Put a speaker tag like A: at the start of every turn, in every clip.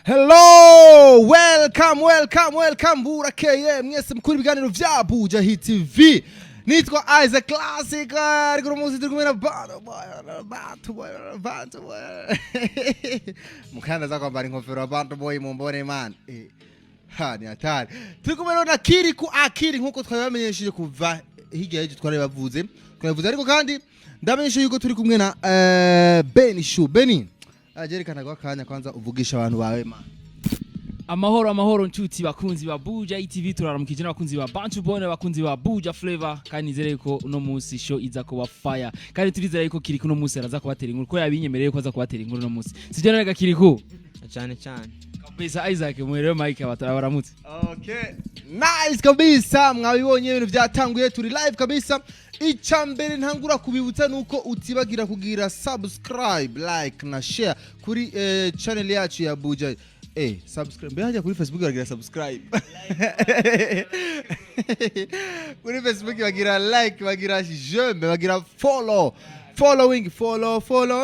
A: Hello, welcome burakeye mwese mukuri ibiganiro vya Buja Hit TV. Nitwa Isaac Classic, ariko muzi turi kumwe na bantu mukanda za kwambara inkofero abantu boy mumbone man ni hatari. Turi kumwe na KiriKou nkuko twabamenyesheje kuva hirya y'ejo twarabavuze ariko kandi ndamenyesha yuko turi kumwe na Beni ajerekana kwa kanya kwanza uvugisha abantu bawe man.
B: Amahoro nshuti bakunzi ba Buja TV, turaramukije n'abakunzi ba Bantu Bone, bakunzi ba Buja Flavor, kandi nizere ko uno munsi show iza kuba fire, kandi turizera ko KiriKou no munsi araza kubatera inkuru, ko yabinyemereye ko aza kubatera inkuru no munsi. Sije naraga KiriKou
C: cyane
B: kabisa. Isaac mwere Mike abaramutse.
A: Okay, nice kabisa. Mwabibonye ibintu byatanguye, turi live kabisa. Icyambere ntangura kubibutsa nuko utibagira kugira subscribe, like na share kuri channel yacu ya Buja. Subscribe. Behaja kuri Facebook bagira subscribe. Kuri Facebook bagira like, bagira j'aime, bagira follow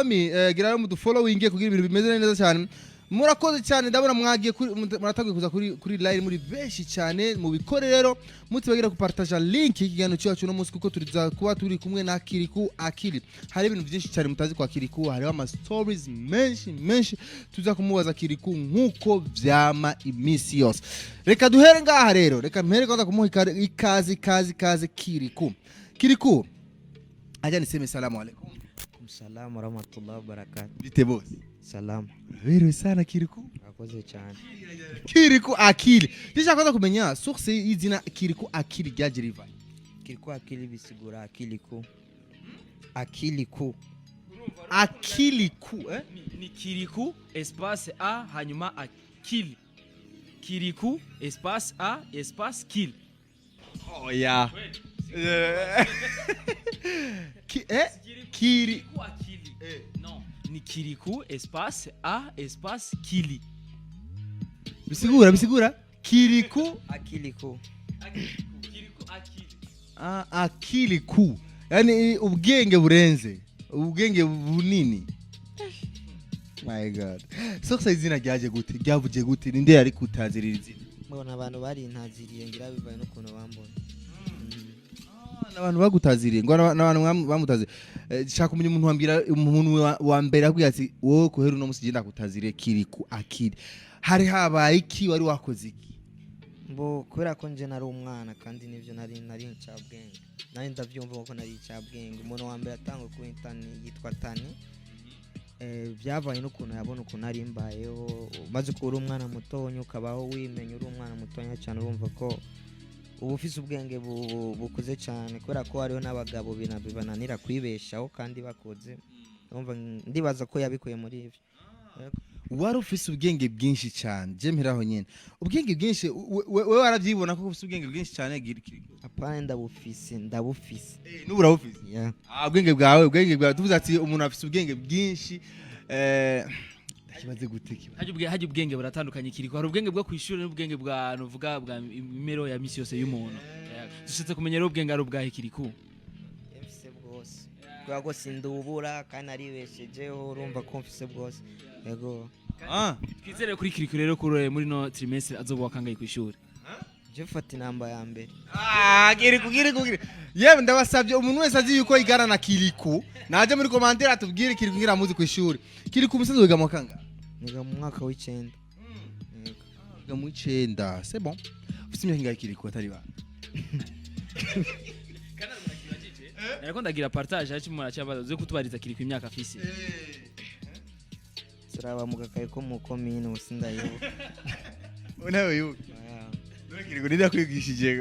A: me. Gira mu following kugira ibintu bimeze neza cyane. Murakoze cyane, ndabona mwagiye muratagiye kuza kuri line muri benshi cyane mu bikore rero mutibagira kupartager link y'ikigano cyacu no munsi kuko turiza kuba turi kumwe na KiriKou. Hari ibintu byinshi cyane mutazi kwa KiriKou, hari ama stories menshi tuza kumubaza KiriKou nkuko vyama imisi yose. Reka duhere ngaha rero, reka mpere kwanza kumuha ikazi KiriKou. Aja niseme salamu alaykum.
C: Salamu rahmatullahi wabarakatuh.
A: Bite boss?
C: Salamu.
A: Wewe sana KiriKou?
C: Akoze cyane.
A: KiriKou. Ndishaka kwanza kumenya source y'izina KiriKou ryajiriva.
C: KiriKou bisigura akiliku.
B: Ni KiriKou espace a hanyuma akili. KiriKou espace a espace kill.
A: Oh yeah.
B: KiriKou akili. Non, ni KiriKou espace a espace kili.
A: Bisigura KiriKou
C: akiliku.
B: KiriKou akili.
A: KiriKou. Yani ubwenge burenze. Ubwenge bunini. My God. Source izina ryaje gute? Ryavuje gute? Ninde yari kutazirira izina?
C: Mbona abantu bari ntaziriye ngira bivaye no kuno bambona.
A: N'abantu bagutaziriye ngo n'abantu bamutaziriye. Shaka kumenya umuntu wa mbere akwiye ati wowe kuhera no musije ndakutaziriye KiriKou. Hari habaye iki, wari wakoze iki?
C: Mbo kubera ko nje nari umwana kandi nivyo nari ncabwenge. Nari ndavyumva ko nari ncabwenge. Umuntu wa mbere atangwe ku internet yitwa Tani. Byabaye no kuntu yabona ukuntu ari mbayeho, maze ko uri umwana muto ukabaho wimenya uri umwana muto cyane, urumva ko ubufise ubwenge bukuze cyane, kubera ko hariho n'abagabo bibananira kwibeshaho kandi bakoze. Urumva ndibaza ko yabikuye muri ivyo.
A: Wari ufise ubwenge bwinshi cyane, je mperaho nyene. Ubwenge bwinshi wewe waravyibona ko ufise ubwenge bwinshi cyane KiriKou?
C: Apana, ndabufise.
A: N'ubura ufise?
C: Yeah.
A: Ubwenge bwawe tuvuze ati umuntu afise ubwenge bwinshi kibaze guteki.
B: Haje ubwenge buratandukanye KiriKou. Hari ubwenge bwo kwishura n'ubwenge bwa nuvuga bwa imero ya misi yose y'umuntu. Dushitse kumenya rero ubwenge ari ubwahe KiriKou?
C: Mfise bwose. Kwa go sindubura kandi aribeshejeho, urumva ko mfise bwose. Yego.
B: Twizere kuri KiriKou rero kuri muri no trimestre azobuwa kangaye kwishura.
C: Je fata inamba ya mbere.
A: KiriKou. Yewe ndabasabye umuntu wese azi yuko igana na KiriKou naje muri commentaire atubwire KiriKou ngira muzi kwishura. KiriKou musazo wiga mu kanga?
C: Niga mu mwaka w'9.
A: Niga mu 9. C'est bon. Ufite imyaka ingahe KiriKou atari ba?
B: Nariko ndagira partage haci mu maracyaba zo kutubariza KiriKou imyaka afise.
C: Siraba mugakaye ko mu komine usindayibuka.
A: Unawe yuko. KiriKou nida kwigishije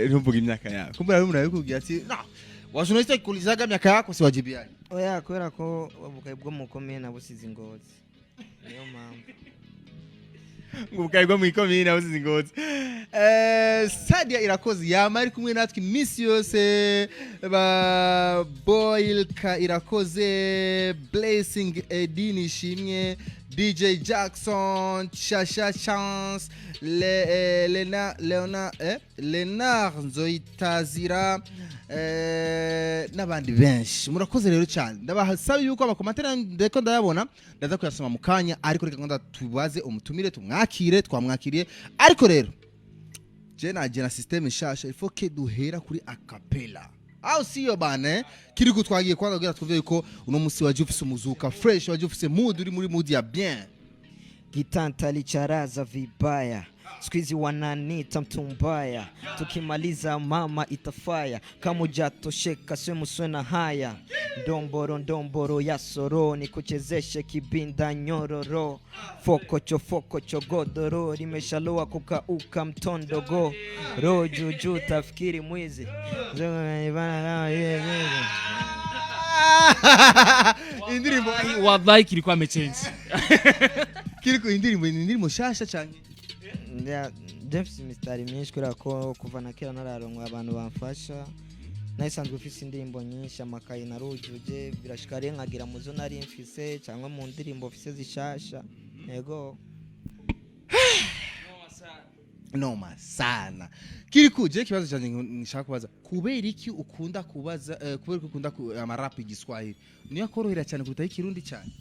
A: ntumvuga imyaka yawe. Kumbura umuntu yabikubwiye ati no. Washoneste kulizaga imyaka yako si wajibiani.
C: Oya, kubera ko wabukaye bwo mu komine nabusize ingozi. Niyo mpamvu.
A: Ngubukaye bwo mu komine nabusize ingozi. Sadia irakoze yama ari kumwe natwe imisi yose, ba Boilka irakoze, Blessing Edini shimye, DJ Jackson, Chacha Chance, Leonard Nzoyitazira n'abandi benshi. Murakoze rero cyane. Ndabasaba yuko abakomatera ndeko ndayabona ndaza kuyasoma mu kanya, ariko reka ngo tubaze umutumire tumwakire, twamwakiriye. Ariko rero je na system nshasha, il faut que duhera kuri acapella. Aho siyo bane KiriKou twagiye kwanza kugira twumve yuko uno musi waje ufise umuzuka fresh, waje ufise mood, uri muri mood ya bien.
C: Gitanta licharaza vibaya, squeezy wananita mtu mbaya, tukimaliza mama itafaya, kama hujatosheka sio muswena haya, ndomboro ya soro, nikuchezeshe kibinda nyororo, fokocho godoro, limeshaloa kukauka mtondogo, roho juju tafikiri mwizi,
A: indirimbo
B: wallahi KiriKou amechange.
A: KiriKou indirimbo shasha cyane.
C: James mistari myinshi kubera ko kuva na kera nararonka abantu bamfasha, nayisanzwe ufise indirimbo nyinshi, amakayi narujuje, birashikariye nkagira muzo nari mfise cyangwa mu ndirimbo mfise zishasha. Yego
A: noma sana. KiriKou, je kibazo cyane nshaka kubaza, kubera iki ukunda kubaza kubera ko ukunda amarap igiswahili? Niyo korohera cyane kuruta ikirundi cyane?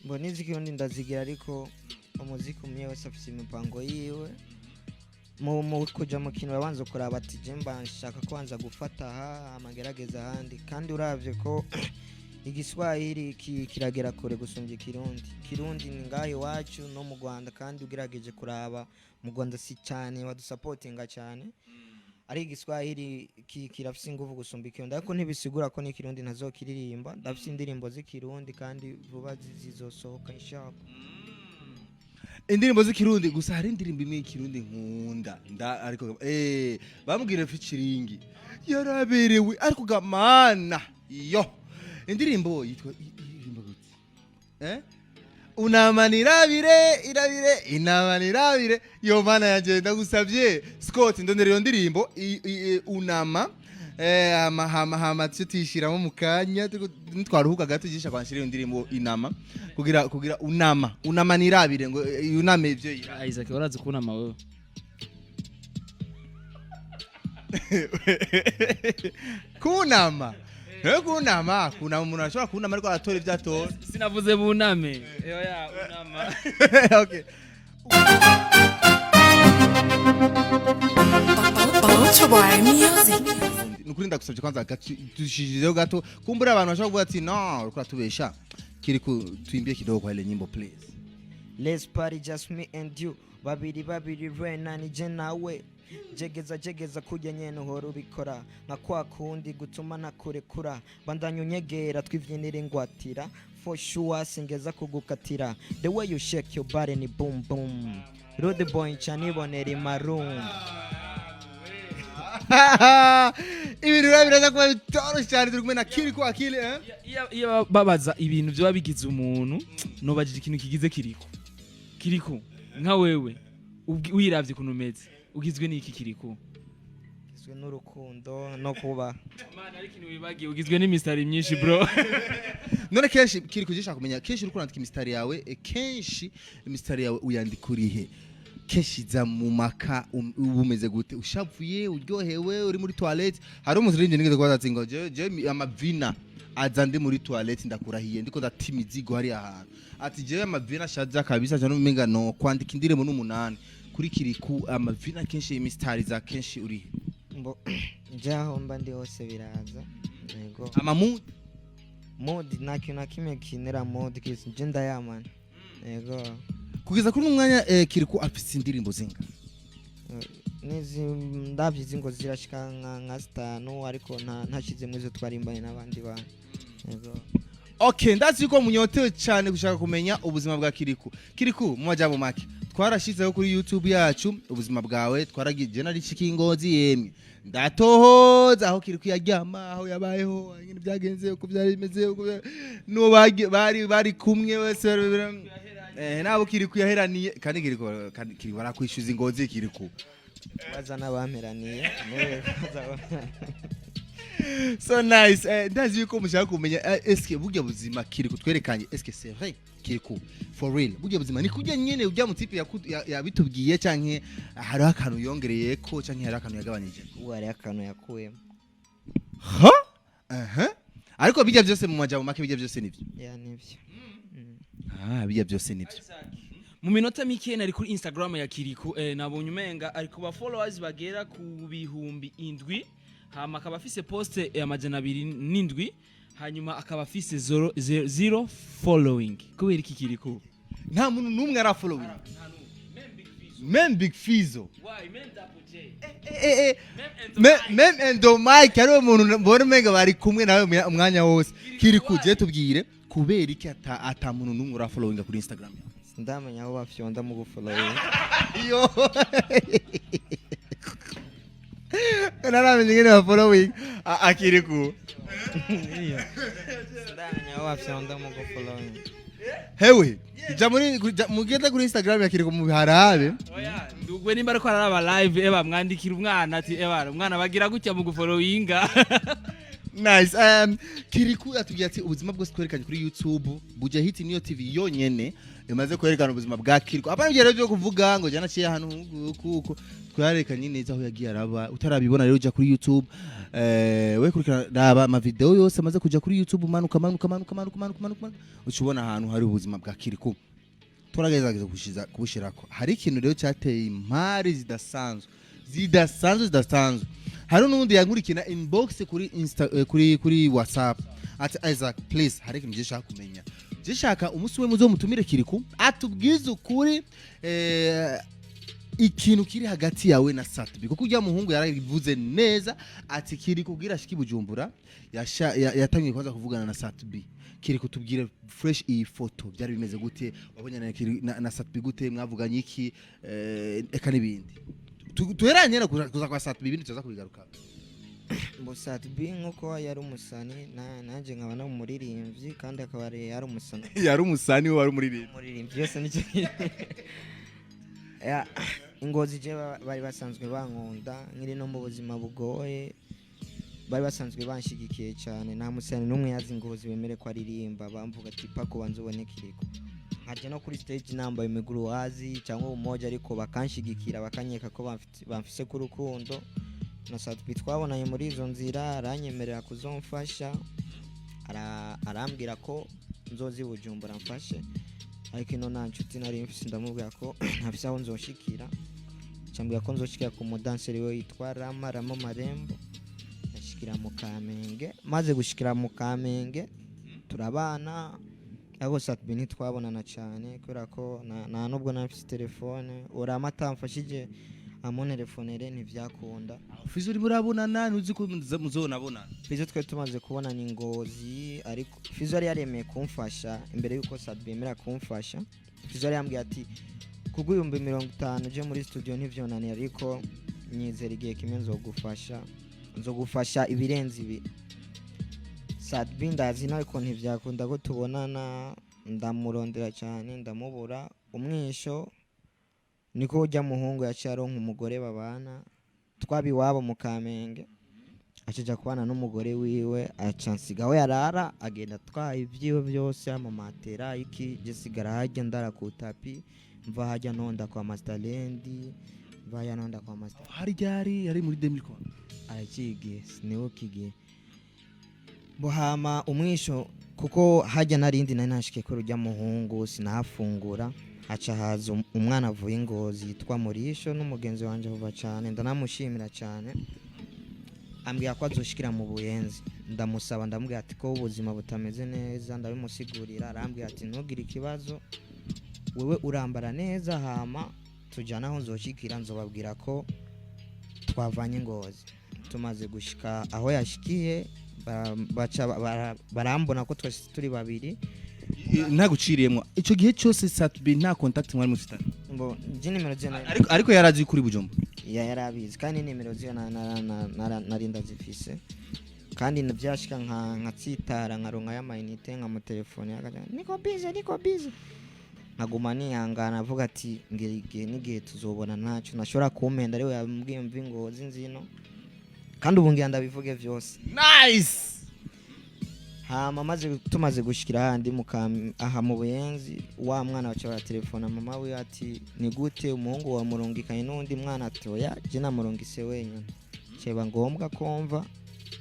C: Mbonizi kirundi ndazigira, ariko umuziki umwe wese afise imipango yiwe. Mu kuja mu kintu babanza kuraba ati je mba nshaka kwanza gufata aha amagerageza ahandi, kandi uravye ko igiswahili kiragera kure gusumbya Kirundi ni ngahe wacu no mu Rwanda, kandi ugerageje kuraba mu Rwanda si cyane wadusupportinga cyane, ari igiswahili kirafise ingufu gusumbya Kirundi, ariko ntibisigura ko ni Kirundi ntazokiririmba. Ndafise indirimbo z'ikirundi kandi vuba zizosohoka inshallah.
A: Indirimbo z'ikirundi gusa, hari indirimbo imwe y'ikirundi nkunda ariko bamubwira featuring yaraberewe, ariko gamana yo indirimbo yitwa indirimbo gute unamanirabire inamanirabire. Yo mana yanje ndagusavye Scott ndondera iyo ndirimbo unama hama tutishiramo mukanya twaruhuka gato gisha kwanshira iyo ndirimbo inama kugira unamanirabire ngo uname ivyo
B: Isaac warazi kunama wewe.
A: kunama kuna umuntu ashobora kunama ariko aratora ivyo atora.
B: Sinavuze buname. Oya unama.
A: Okay. Nukuri ndagusabye kwanza dushijeho gato, kumbura abantu bashobora kuvuga ati no uriko ratubesha. KiriKou tuimbie kidogo kwa ile nyimbo please.
C: Let's party just me and you, babiri rena nije nawe, jegeza kujya nyene uhora ubikora, nka kwa kundi gutuma nakurekura, bandanya unyegera twivyinira ingwatira, for sure singeza kugukatira, the way you shake your body ni boom boom, Rude boy ncanibonera imaroon.
A: Ibintu biraza kuba bitoroshye cyane, turi kumwe na KiriKou akili
B: iyo babaza ibintu byo babigize umuntu, no bagije ikintu kigize KiriKou nka wewe wiravye kunumeze ugizwe n'iki KiriKou?
C: Ugizwe n'urukundo no kuba
B: mana, ari kintu wibagiye ugizwe n'imistari myinshi bro.
A: None kenshi KiriKou gishaka kumenya, kenshi uri kurandika imistari yawe, kenshi imistari yawe uyandikurihe? Kenshi za mu maka ubumeze gute? Ushavuye, uryohewe, uri muri toilette? Hari umuzirinde nigeze kwaza ngo je amavina aza ndi muri toilette ndakurahiye ndiko datimizigo hari ahantu ati je amavina shaza kabisa cyane umenga no kwandika indirimbo n'umunani kuri KiriKou. Amavina kenshi imistari za kenshi uri
C: mbo jaho mba ndi hose biraza. Yego mood na kimwe kinera mood kisi jenda yaman. Yego
A: kugeza kuri umwanya KiriKou afise indirimbo zinga
C: nizi ndavyizi ngo zirashika nka 5, ariko ntashize mwizo twarimbanye n'abandi bantu. Yego
A: okay, ndazi ko munyotewe cyane gushaka kumenya ubuzima bwa KiriKou mu majambo make. Twarashizeho kuri YouTube yacu ubuzima bwawe, twaragije nari cikingozi yemwe ndatohoza aho KiriKou yaryama, aho yabayeho, nyine byagenze uko byari bimeze, uko no bari kumwe wese nabo KiriKou yaheraniye, kandi KiriKou barakwishyuza ingozi KiriKou
C: waza n'abamperaniye
A: So nice. Ndazi yuko mushaka kumenya eske burya buzima kiri kutwerekanye eske c'est vrai KiriKou for real burya buzima ni kujya nyene ujya mu tipe yabitubwiye canke hari akantu yongereye ko canke hari akantu yagabanije
C: ubu hari akantu yakuyemo
A: ha ariko bijya byose mu majambo make bijya byose nivyo
C: ya nivyo
A: bijya byose nivyo
B: mu minota mike nari kuri Instagram ya KiriKou nabonye umenga ari kuba followers bagera ku bihumbi 7 hama akaba afise post ya majana 2 hanyuma akaba afise 0 following kubera iki KiriKou
A: nta muntu numwe ara following même Big Fizo
B: why même Dapoje
A: même Endo Mike ari umuntu mbona umenga bari kumwe nawe umwanya wose KiriKou je tubwire kubera iki ata muntu numwe ara following kuri Instagram
C: ndamenya aho bafyonda mu gufollowing
A: yo naramenye ngene ba following KiriKou
C: ndamenya aho bafyonda mu gufollowing
A: hewe mugenda kuri Instagram ya KiriKou mu biharabe
B: oya ndugwe nimba ariko araba live mwandikira umwana ati umwana bagira gutya mu gufollowinga
A: nice KiriKou atubwiye ati ubuzima bwose twerekanye kuri YouTube buja hit niyo TV yonyene imaze kwerekana ubuzima bwa KiriKou apana byo rero kuvuga ngo jana ciye hano kuko twarekanye neza aho yagiye araba utarabibona rero uja kuri YouTube we kurikana raba ama video yose amaze kuja kuri YouTube manuka ucubona ahantu hari ubuzima bwa KiriKou turageza kubushirako hari ikintu rero cyateye impari zidasanzwe hari n'undi yankurikina inbox kuri WhatsApp ati Isaac please hari ikintu gishaka kumenya gishaka umunsi we muzo mutumire KiriKou atubwize ukuri ikintu kiri hagati yawe na Satbi kuko ujya muhungu yarabivuze neza ati KiriKou kugira shiki Bujumbura yatangiye kwanza kuvugana na Satbi KiriKou tubwire fresh iyi photo byari bimeze gute wabonye na Satbi gute mwavuganye iki eka nibindi tuheranye kuza kwa Satbi ibindi tuza kubigaruka
C: bo Satbi nkuko yari umusani nanje nkaba no muririmbyi kandi akaba yari umusani
A: yari umusani wari umuririmbyi
C: byose nicyo ya ingozi je bari basanzwe bankunda nkiri no mu buzima bugoye bari basanzwe banshigikiye cyane nta musani numwe yazi ingozi bemere ko aririmba bamvuga ati pako banze ubone KiriKou nkaje no kuri stage namba imiguru wazi cyangwa umoja ariko bakanshigikira bakanyeka ko bamfise ku rukundo na Satbi twabonanye muri izo nzira aranyemerera kuzomfasha arambwira ko nzozi Bujumbura mfashe ariko ino nta nshuti nari mfise ndamubwira ko ntafise aho nzoshikira cyambwira ko nzoshikira ku mudanseri we yitwa Rama Marembo ashikira mu Kamenge maze gushikira mu Kamenge turabana aho Satbi ntitwabonana cyane kubera ko nta nubwo nafise telefone urama atamfashije amonerefonere ntivyakunda
A: Fizo uri murabonana nuzi ko muzonabona
C: Fizo twe tumaze kubona ni Ngozi ariko Fizo yari yaremeye kumfasha imbere yuko Satbi yemera kumfasha Fizo yari yambwiye ati kuko 50 je muri studio ntivyonaniye ariko nyizera igihe kimwe nzogufasha ibirenze ibi Satbi ndazi nawe ko ntivyakunda ko tubonana ndamurondera cyane ndamubura umwisho niko ujya muhungu yacaronka umugore babana twabiwabo mu Kamenge acaja kubana n'umugore wiwe acansigaho yarara agenda twaye ivyiwe byose amamatera iki jesigara hajya ndara ku tapi mva hajya nonda kwa Masterland vaya nonda kwa Master
A: hari yari muri 2000
C: arakigiye niwo kigiye bohama umwisho kuko hajya narindi nashike ko rujya muhungu sinahafungura aca haza umwana avuye Ngozi yitwa Murisho n'umugenzi wanje vuba cyane ndanamushimira cyane ambwiye ko azoshikira mu Buyenzi ndamusaba ndambwiye ati ko ubuzima butameze neza ndabimusigurira arambwiye ati ntugire ikibazo wewe urambara neza hama tujana aho nzoshikira nzobabwira ko twavanye Ngozi tumaze gushika aho yashikiye barambona ko twese turi babiri
A: ntaguciriyemo ico gihe cyose Satbi nta contact mwari mufitanye
C: ngo je nimero je
A: ariko yarazi kuri Bujumbura
C: yarabizi kandi nimero je narinda zifise kandi navyashika nka tsitara nkaronka ya mainite nka mu telefone yakaja niko busy nkaguma nihangana avuga ati ngiye n'igihe tuzobona ntacu nashobora kumpenda ariwe yambwiye mvi Ngozi nzino kandi ubu ngira ndabivuge vyose.
A: Nice.
C: Hama tumaze gushikira handi aha mu Buyenzi wa mwana wacu wa telefone mama we ati ni gute umuhungu wa murungikanye n'undi mwana atoya je na murungise wenyine ceba ngombwa kumva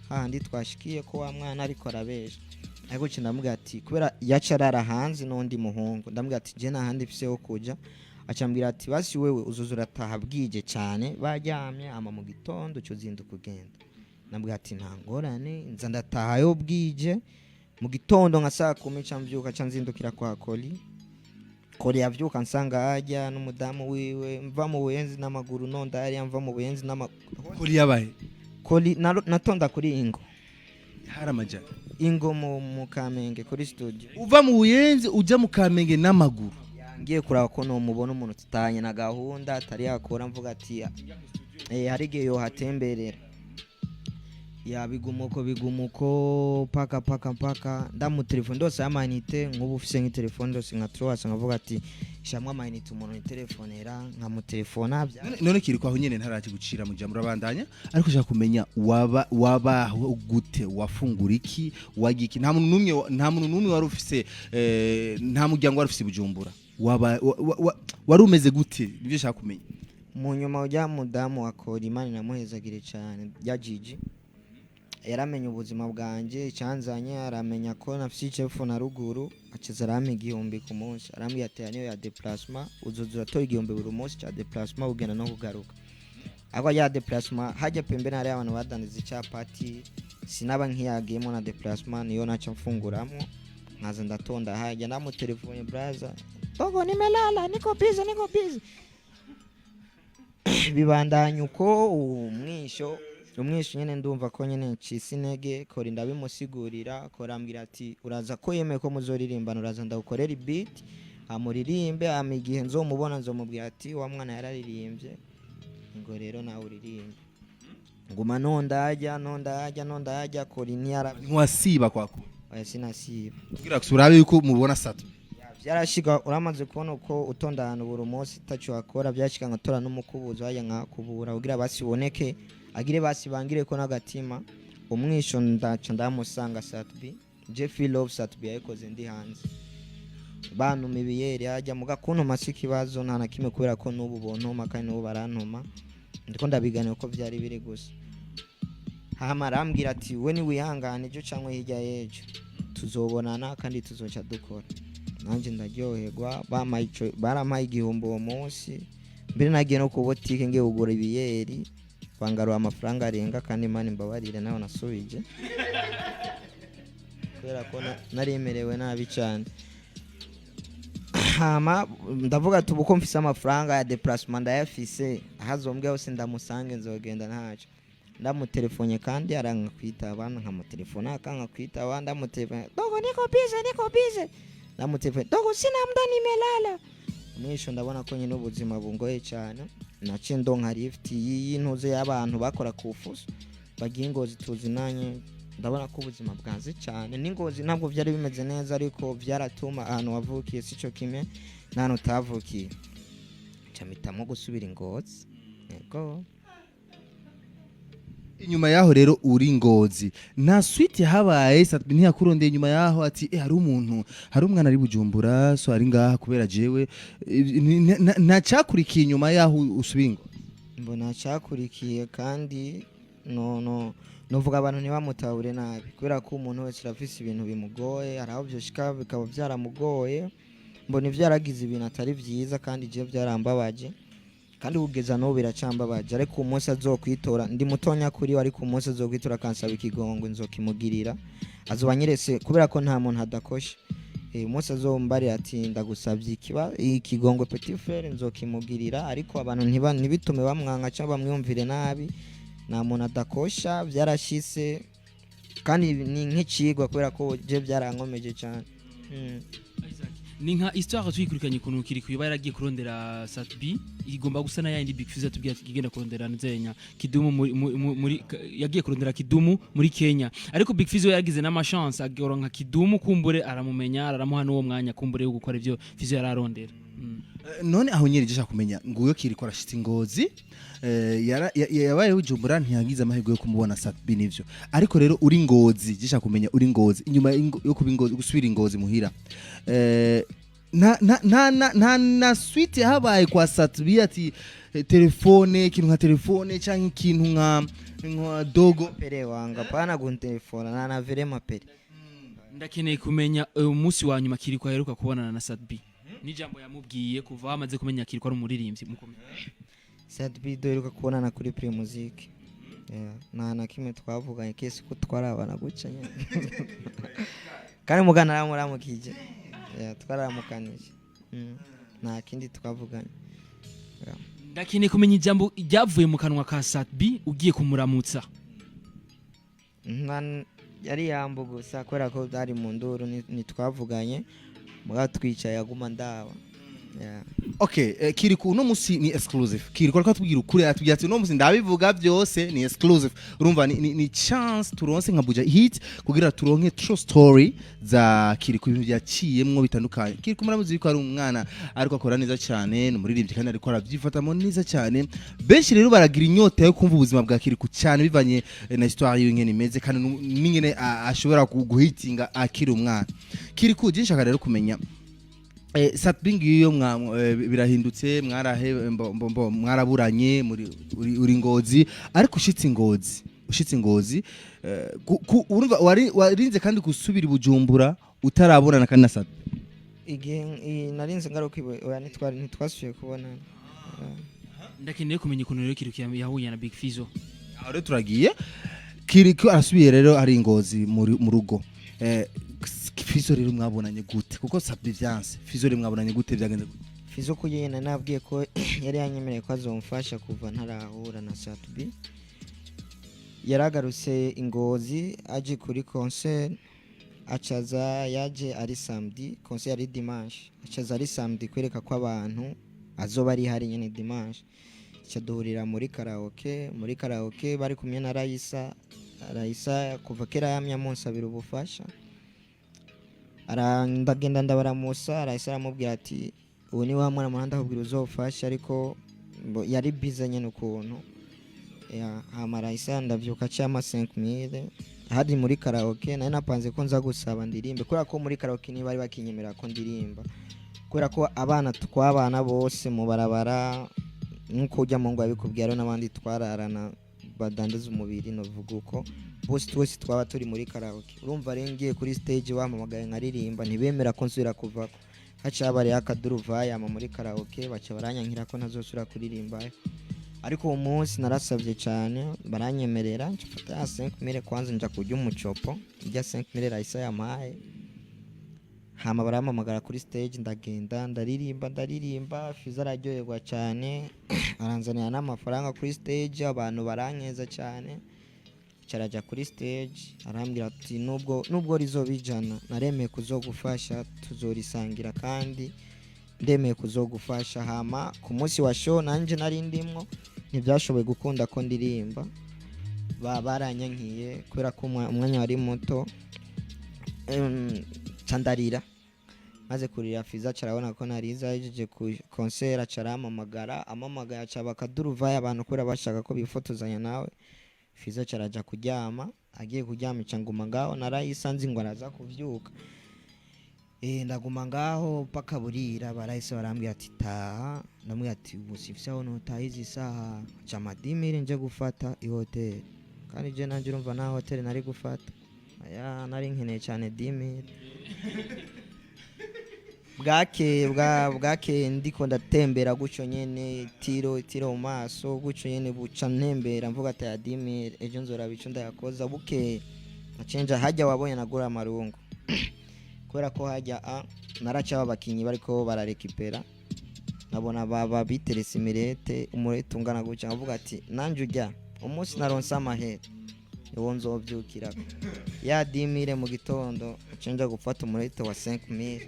C: handi twashikiye ko wa mwana ariko arabesha ariko cyo ndamubwira ati kubera yacarara hanze n'undi muhungu ndamubwira ati je na handi fise ho kuja acambwira ati basi wewe uzuzura taha bwije cyane baryamye ama mu gitondo cyo zinduka kugenda ndamubwira ati nta ngorane nza ndataha yo bwije mu gitondo nka saa 10 cambyuka canzindukira kwa Koli yavyuka nsanga ajya n'umudamu wiwe mva mu Buyenzi n'amaguru nonda yari mva mu Buyenzi
A: Koli yabaye
C: Koli natonda kuri ingo
A: haramaja
C: ingo mu Kamenge kuri studio
A: uva mu Buyenzi uja mu Kamenge n'amaguru
C: ngiye kuraba ko no mubona umuntu tutanye na gahunda atari yakora mvuga ati hari gihe yo hatemberera ya bigumuko paka ndamu telefone ndose amanite nk'ubu ufise nk'itelefone ndose nka Troas ngavuga ati shamwa amanite umuntu ni telefonera nka mu telefone
A: none KiriKou aho nyene ntaraje gucira mu jambo rabandanya ariko shaka kumenya wabaho gute wafungura iki wagiki nta muntu numwe wari ufise nta muryango wari ufise Bujumbura wari umeze gute nivyo shaka kumenya
C: mu nyuma ujya mudamu wa Koli Imana namuhezagire cyane ya Gigi yaramenye ubuzima bwanje cyanzanye aramenya ko nafise icefu na ruguru akiza arame igihumbi ku munsi arambye ataniyo ya déplacement uzuzura to igihumbi buri munsi cha déplacement ugena no kugaruka ako ya déplacement hajya pembeni hari abantu badandiza icyapati sinaba nkiyagiyemo na déplacement niyo naca mfunguramo nkaza ndatonda hajya ndamu telefone brother Bogo nimelala niko busy bibandanya uko umwisho nyene ndumva ko nyene ncisi intege Koli ndabimusigurira korambwira ati uraza ko yemeye ko muzoririmbana uraza ndagukorera beat amuririmbe amigihe nzomubona nzomubwira ati wa mwana yararirimbye ngo rero nawe uririmbe nguma nondajya Koli ntiyara
A: ntiwasiba kwako
C: oya sinasiba
A: kugira kusurabe yuko mubona sato
C: byarashika uramaze kubona uko utondana buri munsi tacho akora byashika ngatora n'umukubuzo haya nkakubura kugira basiboneke agire basibangire ko nagatima umwisho ndaca ndamusanga Satbi je feel love Satbi yakoze ndi hanze bantu mibiyeri hajya muga kuntu masiki bazo nta nakime kubera ko nubu bontoma kandi nubu barantoma ndiko ndabiganira ko byari biri gusa hama arambwira ati we ni wihangane cyo cyangwa hirya yejo tuzobonana kandi tuzoca dukora nanje ndaryoherwa baramaye igihumbi uwo munsi mbere nagiye no ku botike ngiye kugura ibiyeri bangarura amafaranga arenga kandi Imana imbabarire naho nasubije kubera ko naremerewe nabi cyane hama ndavuga ati uko mfise amafaranga ya déplacement ndayafise ahazombwe hose ndamusange nzogenda ntacyo ndamutelefone kandi aranga kwitaba nkamutelefona akanga kwitaba ndamutelefone dogo niko busy ndamutelefone dogo sina muda nimelala mwisho ndabona ko nyine ubuzima bungoye cyane naciye ndonka lift y'intuze y'abantu bakora kufuso bagiye Ingozi tuzinanye ndabona ko ubuzima bwanze cyane n'Ingozi ntabwo byari bimeze neza ariko byaratuma ahantu wavukiye sico kimwe nano utavukiye camitamo gusubira Ingozi yego
A: inyuma yaho rero uri Ngozi nta suite habaye Satbi ntiyakurondeye inyuma yaho ati hari umwana ari Bujumbura so ari ngaha kubera jewe nta cyakurikiye inyuma yaho usubingo
C: mbona cyakurikiye kandi novuga abantu ntibamutahure nabi kubera ko umuntu wese arafise ibintu bimugoye araho byoshika bikaba byaramugoye mbona ivyaragize ibintu atari vyiza kandi je byarambabaje kandi kugeza no biracambabaje ariko umunsi azokwitora ndi mutonya kuri we ariko umunsi azokwitora kansaba ikigongo nzokimugirira azobanyerese kubera ko nta muntu adakoshe umunsi azombarira ati ndagusabye ikigongo petit frère nzokimugirira ariko abantu ntibitume bamwanga cyangwa bamwumvire nabi nta muntu adakosha byarashise kandi ni nk'icigwa kubera ko je byarankomeje cyane
B: ni nka histoire twikurikanye kuntu KiriKou iba yaragiye kurondera Satbi igomba gusa na yindi Big Fizz tubwiye kigenda kurondera nzenya Kidumu muri yagiye kurondera Kidumu muri Kenya ariko Big Fizz yagize na chance agoronka Kidumu kumbure aramumenya aramuha n'uwo mwanya kumbure yo gukora ivyo Fizz yararondera
A: none aho nyeri gisha kumenya nguyo KiriKou arashitse ingozi yabaye ujumbura ntiyagize amahirwe yo kumubona Satbi nivyo ariko rero uri ngozi gisha kumenya uri ngozi inyuma yo kuba ingozi gusubira ingozi muhira na suite habaye kwa Satbi ati telefone ikintu nka telefone canke ikintu nka dogo
C: pere wanga pana guntelefona na vere mapere
B: ndakeneye kumenya umunsi wa nyuma KiriKou aheruka kubonana na Satbi n'ijambo yamubwiye kuva amaze kumenya KiriKou ari umuririmbyi mukomeye
C: Satbi duheruka kubonana kuri Pre Music na kimwe twavuganye kese ko twarabana guca nyine kandi mugana aramuramukije twaramukanije nta kindi twavuganye
B: ndakeneye kumenya ijambo ryavuye mu kanwa ka Satbi ugiye kumuramutsa
C: yari yambo gusa kubera ko ari mu nduru nitwavuganye mugatwicaye aguma ndaba
A: okay KiriKou no musi ni exclusive KiriKou ariko tubwira ukuri atubwira ati no musi ndabivuga byose ni exclusive urumva ni chance turonse nka buja hit kugira turonke true story za KiriKou ibintu byaciyemwo bitandukanye KiriKou muramuzi yuko ari umwana ariko akora neza cyane no muririmbyi kandi ariko arabyifatamo neza cyane benshi rero baragira inyota yo kumva ubuzima bwa KiriKou cyane bivanye na histoire y'ingene imeze kandi n'ingene ashobora guhitinga akiri umwana KiriKou ginshaka rero kumenya Satbi ngiyo birahindutse mwaraburanye uri ngozi ariko ushitse ingozi urumva warinze kandi gusubira ibujumbura utarabonana kandi na Satbi
C: igihe narinze ngaruka ntitwasubiye kubona
B: ndakeneye kumenya ukuntu rero KiriKou yahuye na Big Fizzo
A: aho rero turagiye KiriKou arasubiye rero ari ingozi mu rugo Fizzo rero mwabonanye gute kuko Satbi vyanse Fizzo rero mwabonanye gute byagenze gute
C: Fizzo ko yena nabwiye ko yari yanyemereye ko azomfasha kuva ntarahura na Satbi yaragarutse ingozi aje kuri concert acaza yaje ari samedi concert ari dimanche acaza ari samedi kwereka ko abantu azoba ari hari nyene dimanche cyaduhurira muri karaoke bari kumwe na Raisa kuva kera yamya munsabira ubufasha ndagenda ndabaramusa Raisa aramubwira ati ubu ni wa mwana muhanda ahubwira uzofasha ariko yari busy nyene ukuntu hama Raisa ndavyuka cyama 5000 hadi muri karaoke nari napanze ko nza gusaba ndirimbe kubera ko muri karaoke ni bari bakinyemera ko ndirimba kubera ko abana twabana bose mu barabara nkuko ujya mu ngo abikubwira n'abandi twararana badandaza umubiri no vuga uko bose twaba turi muri karaoke urumva rengiye kuri stage wamamagaye nkaririmba ntibemera ko nsubira kuvako hacabari akaduruvaye ama muri karaoke baca baranyankira ko ntazosubira kuririmba ariko uwo munsi narasavye cyane baranyemerera mfata ya 5000 kwanza nja kujya umucopo ijya 5000 Raisa yamaye hama baramamagara kuri stage ndagenda ndaririmba Fizzo araryoherwa cyane aranzanira n'amafaranga kuri stage abantu barankeza cyane caraja kuri stage arambwira ati nubwo rizobijana naremeye kuzogufasha tuzorisangira kandi ndemeye kuzogufasha hama ku munsi wa show nanje nari ndimwo ntibyashoboye gukunda ko ndirimba baranyankiye kubera ko umwanya wari muto candarira maze kurira Fizzo carabona ko nariza yejeje ku concert acaramamagara acaba akaduruvaye abantu kura bashaka ko bifotozanya nawe Fizzo caraja kuryama agiye kuryama icanguma ngaho narayisanze ngo araza kuvyuka ndaguma ngaho paka burira barahise barambwira ati taha ndamwe ati ubusifisa aho notahize isaha camadimire nje gufata ihotel kandi je nanje urumva na hotel nari gufata nari nkeneye cyane dimire bwake ndiko ndatembera gucyo nyene tiro mu maso gucyo nyene buca ntembera mvuga ati adimire ejo nzora bico ndayakoza buke acenja hajya wabonye nagura amarungu kubera ko hajya naraca abakinyi bariko bararekipera nabona baba biterese imirete umurete ungana gucyo mvuga ati nanje ujya umunsi naronse amahera niwo nzovyukira ya dimire mu gitondo acenja gufata umurete wa 5000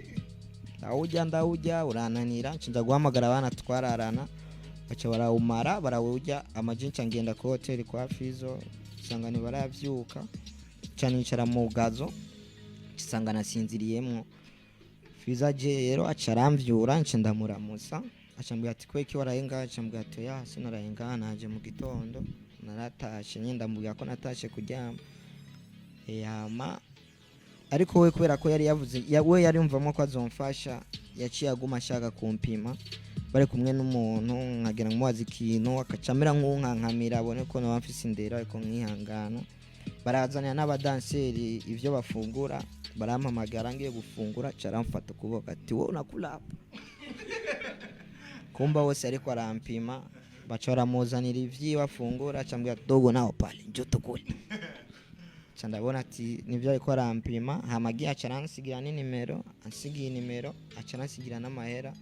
C: ndawujya urananira nshinja guhamagara abana twararana baca barawumara barawujya amajinca ngenda ku hotel kwa Fizzo sangane baravyuka cyanicara mu gazo cisanga nasinziriyemwo Fiza je rero acaramvyura nce ndamuramusa acambwira ati kweki warayenga acambwira ati ya sinarayenga naje mu gitondo naratashe nyenda mbwira ko natashe kuryama yama ariko we kubera ko yari yavuze we yari yumvamo ko azomfasha yaciye aguma ashaka kumpima bari kumwe n'umuntu nkagera muwazi ikintu akacamera nk'unkankamira abone ko nawe mfise indera ariko nkihangana barazanira n'abadanseri ivyo bafungura barampamagara ngiye gufungura caramfata kuboka ati wowe unakula hapa kumba wose ariko arampima baca baramuzanira ivyiwe afungura acambwira dogo naho pale njoo tukule ndabona ati nivyo ariko arampima hamagiye acaransigira n'inimero ansigiye nimero acaransigira n'amahera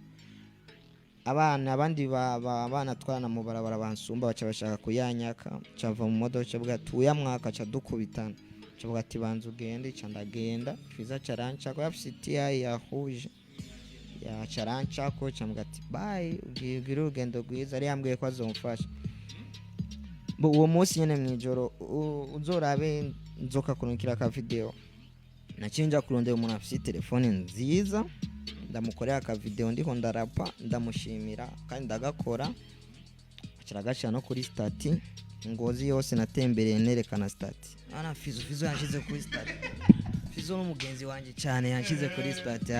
C: abandi abana twana mu barabara bansumba baca bashaka kuyanyaka cava mu modoka bwa tuya mwaka ca dukubitana cavuga ati banza ugende ca ndagenda Fiza caranca ko yafise TI yahuje ya caranca ko camuga ati bye ugira urugendo rwiza ari yambwiye ko azomfasha uwo munsi nyene mwijoro uzorabe nzoka kurungikira ka video nacinja kurondera umuntu afise telefone nziza ndamukorera aka video ndiko ndarapa ndamushimira kandi ndagakora aciragashira no kuri stati ngozi yose natembereye nerekana stati ana Fizo yanshize kuri stati Fizo n'umugenzi wanje cyane yanshize kuri stati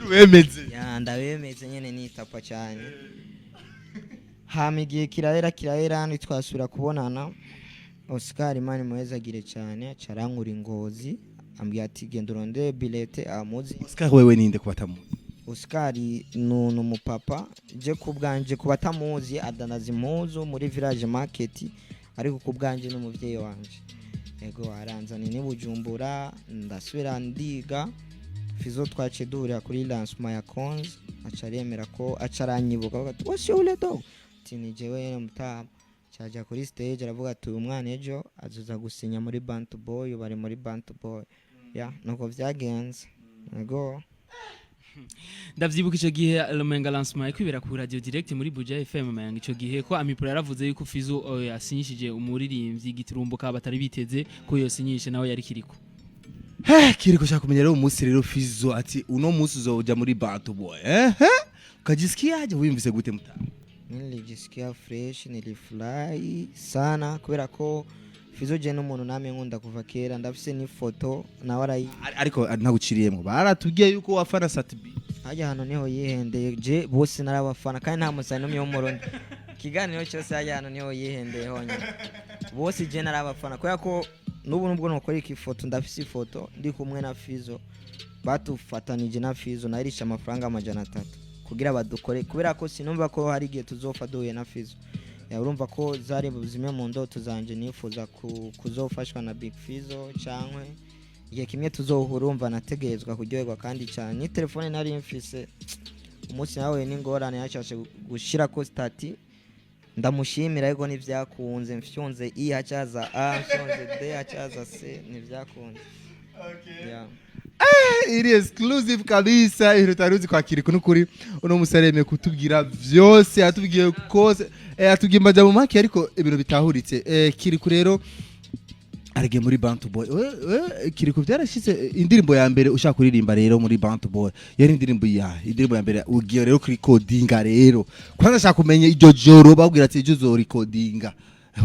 A: wemeze
C: ya ndabemeze nyene nitapa cyane hamigiye kirahera nitwasubira kubonana Oscar Imani muwezagire cyane acarankura ingozi ambwiye ati genda uronde bilete amuzi
A: Oscar wewe ninde kubatamu
C: Oscar nuno mupapa je kubwanje kubatamuzi adanaza impuzu muri village market ariko kubwanje n'umuvyeyi wanje yego aranzani ni Bujumbura ndasubira ndiga Fizo twace duhurira kuri lancement ya Konz acaremera ko acaranyibuka ati wose ule do tini jewe mutama caja kuri stage aravuga ati umwana ejo azuza gusinya muri Bantu Boy bari muri Bantu Boy ya nuko vyagenze yego
B: ndavyibuka ico gihe Lumenga lancement kwibera ku radio direct muri Buja FM mayanga ico gihe ko Amipro yaravuze yuko Fizo yasinyishije umuririmbyi giturumbuka batari biteze ko yosinyishe nawe yari kiriko
A: KiriKou shaka kumenya rero umunsi rero Fizo ati uno munsi uzoja muri Bantu Boy ukajisikiaje wimvise gute mutama
C: nilijisikia fresh nilifurahi sana kubera ko Fizo je n'umuntu namye nkunda kuva kera ndafise ni foto na warayi
A: ariko ntaguciriyemo baratubwiye yuko wafana Satbi
C: haje hano niho yihendeye je bose narabafana kandi nta musani n'umwe w'umurundi kiganiro cyose haje hano niho yihendeye honye bose je narabafana kubera ko nubu nubwo nokora iki foto ndafise ifoto ndi kumwe na Fizo batufatanije na Fizo narisha amafaranga 300 kugira badukore kubera ko sinumva ko hari gihe tuzofa duye na Fizo urumva ko zari buzime mu ndoto zanje nifuza kuzofashwa na Big Fizo cankwe igihe kimwe tuzohurumva nategerezwa kuryoherwa kandi cyane ni telefone nari mfise umunsi nawe n'ingorane yacashe gushira ko stati ndamushimira ariko nivyakunze mfyonze i hacaza a mfyonze d hacaza c nivyakunze
A: okay yeah. Iri exclusive kabisa irutaruzi kwa KiriKou n'ukuri uno musareme kutubwira vyose atubwiye kose atubwiye mbaja mu maki ariko ibintu bitahuritse KiriKou rero arige muri Bantu Boy KiriKou byarashitse indirimbo ya mbere ushaka kuririmba rero muri Bantu Boy yari indirimbo ya mbere ugiye rero kuri recordinga rero kwanza shaka kumenya iryo joro babwira ati ejo zo recordinga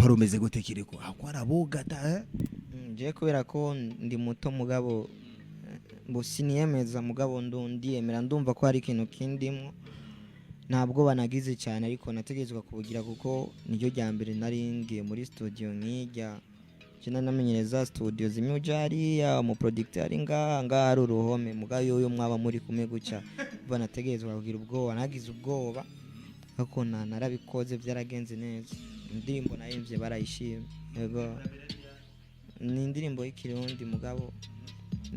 A: warumeze gute KiriKou akwara bogata
C: je kubera ko ndi muto mugabo siniyemeza mugabo ndiyemera ndumva ko hari ikintu kindimwo ntabwo banagize cyane ariko nategezwa kubugira kuko niryo rya mbere nari ngiye muri studio nkijya kina namenyereza studio zimyujari ya mu producteur ngaha ari uruhome mugabo yoyo mwaba muri kumwe guca banategezwa kugira ubwoba nagize ubwoba ariko narabikoze byaragenze neza indirimbo nayimvye barayishimye yego ni indirimbo y'ikirundi mugabo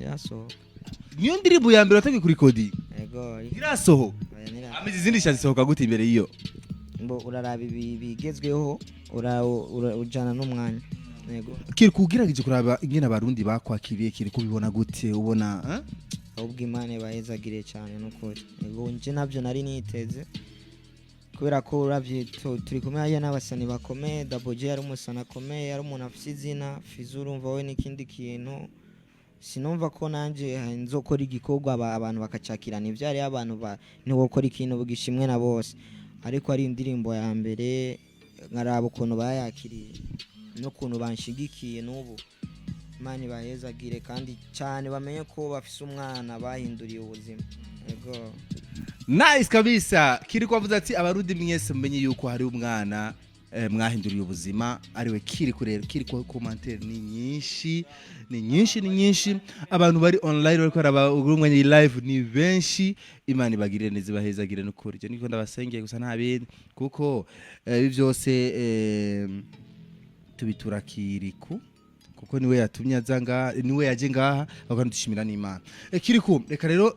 C: yasohoka
A: niyo ndirimbo ya mbere watangiye kuri kodi
C: yego
A: irasoho amizi izindi shazisohoka gute imbere iyo
C: mbo uraraba bigezweho ujana n'umwanya yego
A: KiriKou ugerageje kuraba ingene abarundi bakwakiriye KiriKou bibona gute ubona
C: ahubwo Imana bahezagire cyane n'ukuri yego nje navyo nari niteze kubera ko uravye turi kumwe aya n'abasani bakomeye Double J ari umusana akomeye ari umuntu afite izina Fizo urumva we n'ikindi kintu sinumva ko nanje nzokora igikorwa abantu bakacakirana ivyo ari abantu ntibokora ikintu bugishimwe na bose ariko ari indirimbo ya mbere nkaraba ukuntu bayakiriye n'ukuntu banshigikiye n'ubu Imana ibahezagire kandi cyane bamenye ko bafise umwana bahinduriye ubuzima yego
A: nice kabisa KiriKou avuze ati abarundi mwese mumenye yuko hari umwana mwahinduriye ubuzima ariwe KiriKou rero KiriKou commentaire ni nyinshi abantu bari online bariko baraba umwanya live ni benshi Imana ibagirire neza bahezagire n'ukuri je niko ndabasengeye gusa nta bindi kuko ibi byose tubitura KiriKou kuko niwe yatumye azanga niwe yaje ngaha bakandushimira n'Imana KiriKou reka rero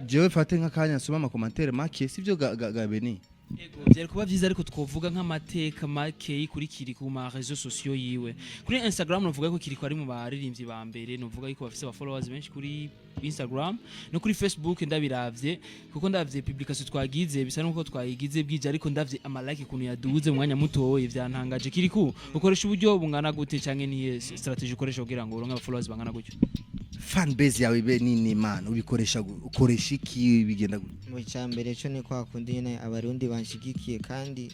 A: jewe fate nk'akanya nsoma ama commentaire make sivyo gabeni
B: Ego byari kuba byiza ariko twovuga nk'amateka make kuri KiriKou ma réseaux sociaux yiwe kuri Instagram novuga ko KiriKou ari mu baririmbyi ba mbere novuga ko bafise aba followers benshi kuri Instagram no kuri Facebook ndabiravye kuko ndavye publication twagize bisa nuko twayigize bwije ariko ndavye ama like kuntu yaduze mu mwanya mutoye vyantangaje KiriKou ukoresha uburyo bungana gute canke ni strategy ukoresha kugira ngo uronke aba followers bangana gutyo
A: fan base yawe be nini man ubikoresha ukoresha iki bigenda
C: mu cyambere cyo ni kwa kundi nyene abarundi banshigikiye kandi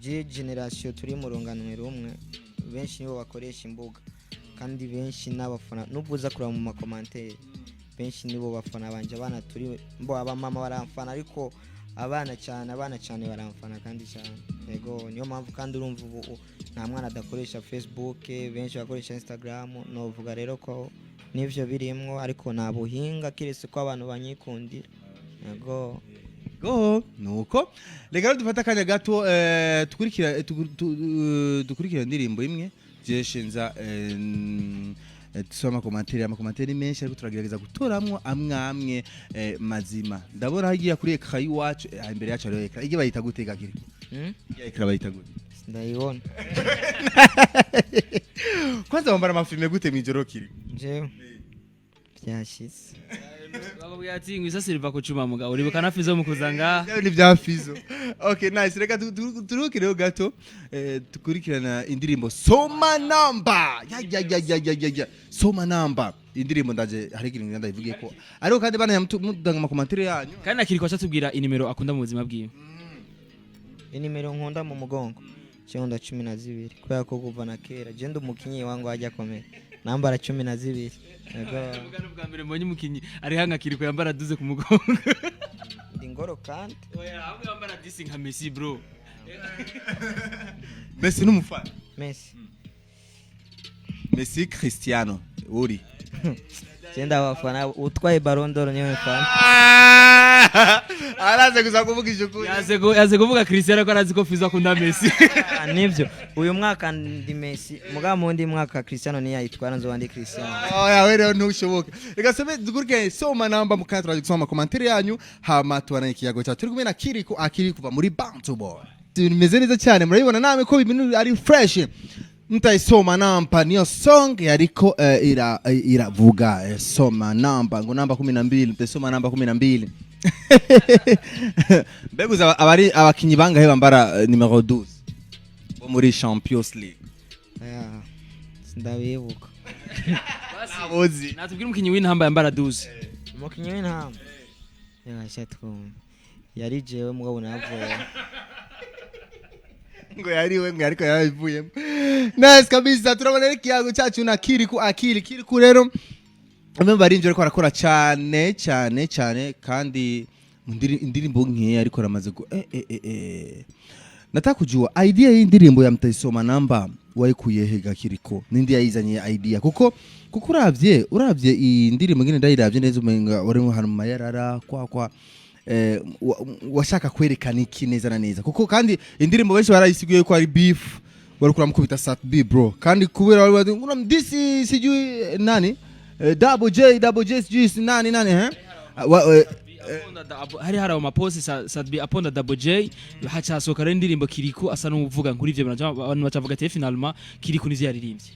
C: je generation turi mu runganwe rumwe benshi nibo bakoresha imbuga kandi benshi n'abafana nubuza kura mu makomantere benshi nibo bafana banje abana turi mbo abamama baramfana ariko abana cyane baramfana kandi cyane yego niyo mpamvu kandi urumva ubu nta mwana adakoresha Facebook benshi bakoresha Instagram novuga rero ko nivyo birimwo ariko nabuhinga kirese ko abantu banyikundira yego
A: nuko reka dufata akanya gato dukurikira indirimbo imwe jeshenza tusoma amakomantere menshi ariko turagerageza gutoramwo amwe mazima ndabona hagiye kuri ekra yiwacu imbere yacu ari ekra ige bayita gutega kiri ya ekra bayita gute
C: ndayibona
A: kwanza wambara amafilme gute mwijoro kiri
C: je byashitse
B: baba bwati ngwisa silva ko cuma muga uri bukana fizo mukuzanga
A: ni bya fizo okay nice reka turukire gato tukurikirana indirimbo Soma Number ya Soma Number indirimbo ndaje hari ikintu ndayivugiye ko ariko kandi bana yamudanga mu commentaire yanyu
B: kandi nakiriko cyatubwira inimero akunda mu buzima bwiwe
C: inimero nkunda mu mugongo cyonda 12 kubera ko kuva na kera je ndumukinyi wangu ajya komera nambara 12 yego
B: mugano bwa mbere mbonye umukinyi ari hanga KiriKou yambara duze ku mugongo
C: ingoro kandi
B: oya ahubwo yambara disi nka Messi bro
A: Messi n'umufana
C: Messi
A: Cristiano uri
C: Chenda wafana utwaye Ballon d'Or niwe mfana
A: araze gusa kuvuga ijukuri
B: yaze kuvuga Cristiano ko arazi ko Fizo akunda Messi
C: nivyo uyu mwaka ndi Messi muga mundi mwaka Cristiano niya yitwara nzo bandi Cristiano
A: oya wero ntushoboka reka sebe dukurike Soma Number mukatra gusoma commentaire yanyu hama tubana ikiyago cya turi kumwe na KiriKou akiri kuva muri Bantu Boy bimeze neza cyane murabibona namwe ko ibintu ari fresh Ntai Soma Number niyo song yariko iravuga Soma Number ngo namba 12 Ntai Soma Number 12 Beguza abari abakinyi bangahe bambara numero 12 bo muri Champions League
C: ndabibuka
A: abozi
B: natubwira umukinyi w'intamba yambara 12
C: umukinyi w'intamba yashatwo yari jewe mugabo navuye
A: ngo yariwe ngo ariko yarabivuyemo nice kabisa turabona ikiyago cyacu na KiriKou rero amwe barinje ariko arakora cyane kandi indirimbo nke ariko ramaze go natakujua idea y'indirimbo ya Soma Number wayikuye hega KiriKou nindi yayizanye idea kuko uravye iyi ndirimbo ngene ndayiravye neza umenga wari hano mu mayarara kwa washaka kwerekana iki neza na neza kuko kandi indirimbo benshi barayisiguye ko ari beef wari kuramukubita sat B bro kandi kubera wari this is nani double J juice nani
B: hari harawo maposi sadbi aponda double J hacasoka indirimbo KiriKou asa n'uvuga nkuri ivyo abantu bacavuga ati finalement KiriKou nizi yaririmbye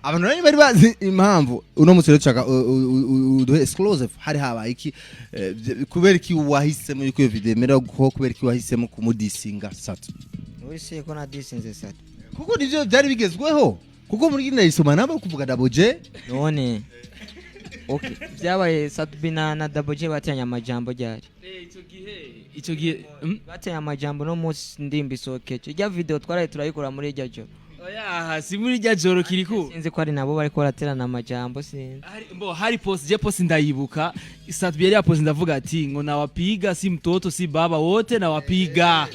A: abantu nani bari bazi impamvu uno musore cyaka uduhe exclusive hari haba iki kubera iki wahisemo yuko video mera ko kubera iki wahisemo kumudisinga satu
C: wese ko na disinze satu
A: kuko nivyo byari bigezweho kuko muri gina Soma Number kuvuga double J
C: none okay byabaye Satbi na Double J batanye amajambo ryari
B: ico gihe
C: batanye amajambo no munsi ndimba isokeje ijya video twaraye turayikora muri iryo joro
B: oya si muri rya joro KiriKou
C: sinzi ko ari nabo bariko baraterana amajambo sinzi
B: hari post ndayibuka Satbi yari post ndavuga ati ngo nawapiga si mtoto si baba wote nawapiga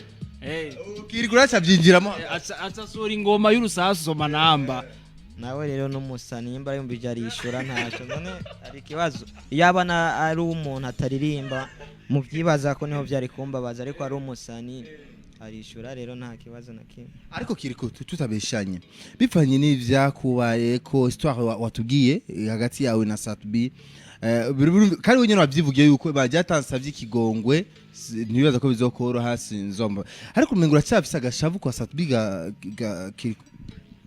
A: KiriKou acavyinjiramo
B: aca sora ingoma y'urusasu soma namba
C: nawe rero n'umusani nimba yumvije arishura ntacyo none ari kibazo yaba ari umuntu ataririmba mu byibaza ko niho byari kumbabaza ariko ari umusani arishura rero nta kibazo na kimwe
A: ariko KiriKou tutabeshanye bivanye n'ivyakubaye ko histoire watubwiye hagati yawe na Satbi kandi wenyine wabyivugiye yuko bajyatansavye ikigongwe ntibibaza ko bizokoroha sinzomba ariko umengo uracyafise agashavu kwa Satbi ga KiriKou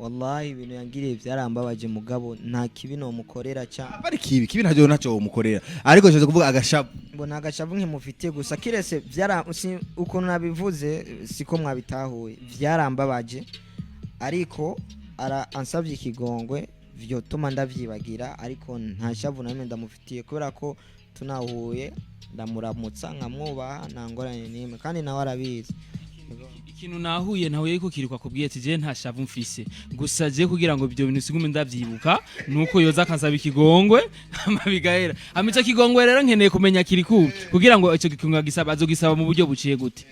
C: wallahi ibintu yangiriye byarambabaje mugabo nta kibi no mukorera cyane
A: bari kibi ntacyo umukorera ariko cyo kuvuga agashavu
C: mbona agashavu nkimufitiye gusa kirese ukuntu nabivuze siko mwabitahuye byarambabaje ariko ansabye ikigongwe vyotuma ndavyibagira ariko nta shavu namwe ndamufitiye kubera ko tunahuye ndamuramutsa nkamwubaha nangorane nimwe kandi nawe arabizi
B: ikintu nahuye nahuye yuko KiriKou akubwiye ati je nta shavu mfise gusa je kugira ngo ibyo bintu sigume ndavyibuka nuko yoza akansaba ikigongwe amabigahera amica kigongwe rero nkeneye kumenya KiriKou kugira ngo ico kigongwe azogisaba mu buryo buciye gute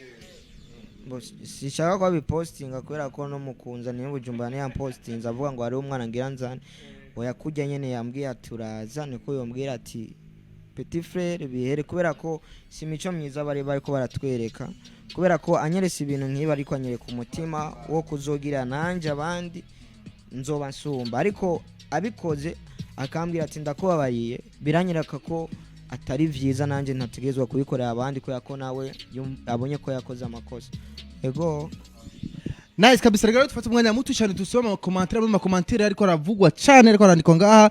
C: sishaka ko bipostinga kubera ko no mukunza niyo bujumbana ya postinga avuga ngo ari umwana ngira nzane oya kujya nyene yambwiye ati uraza niko yombwira ati petit frère bihere kubera ko si mico myiza bari ko baratwereka kubera ko anyerese ibintu nkiba ariko anyereka umutima wo kuzogira nanje abandi nzoba nsumba ariko abikoze akambwira ati ndakubabariye biranyereka ko atari vyiza nanje ntategezwa kubikorera abandi kubera ko nawe abonye ko yakoze amakosa ego
A: nice kabisa rero tufata umwanya muto cyane dusoma commentaire mu commentaire ariko aravugwa cyane ariko arandikwa ngaha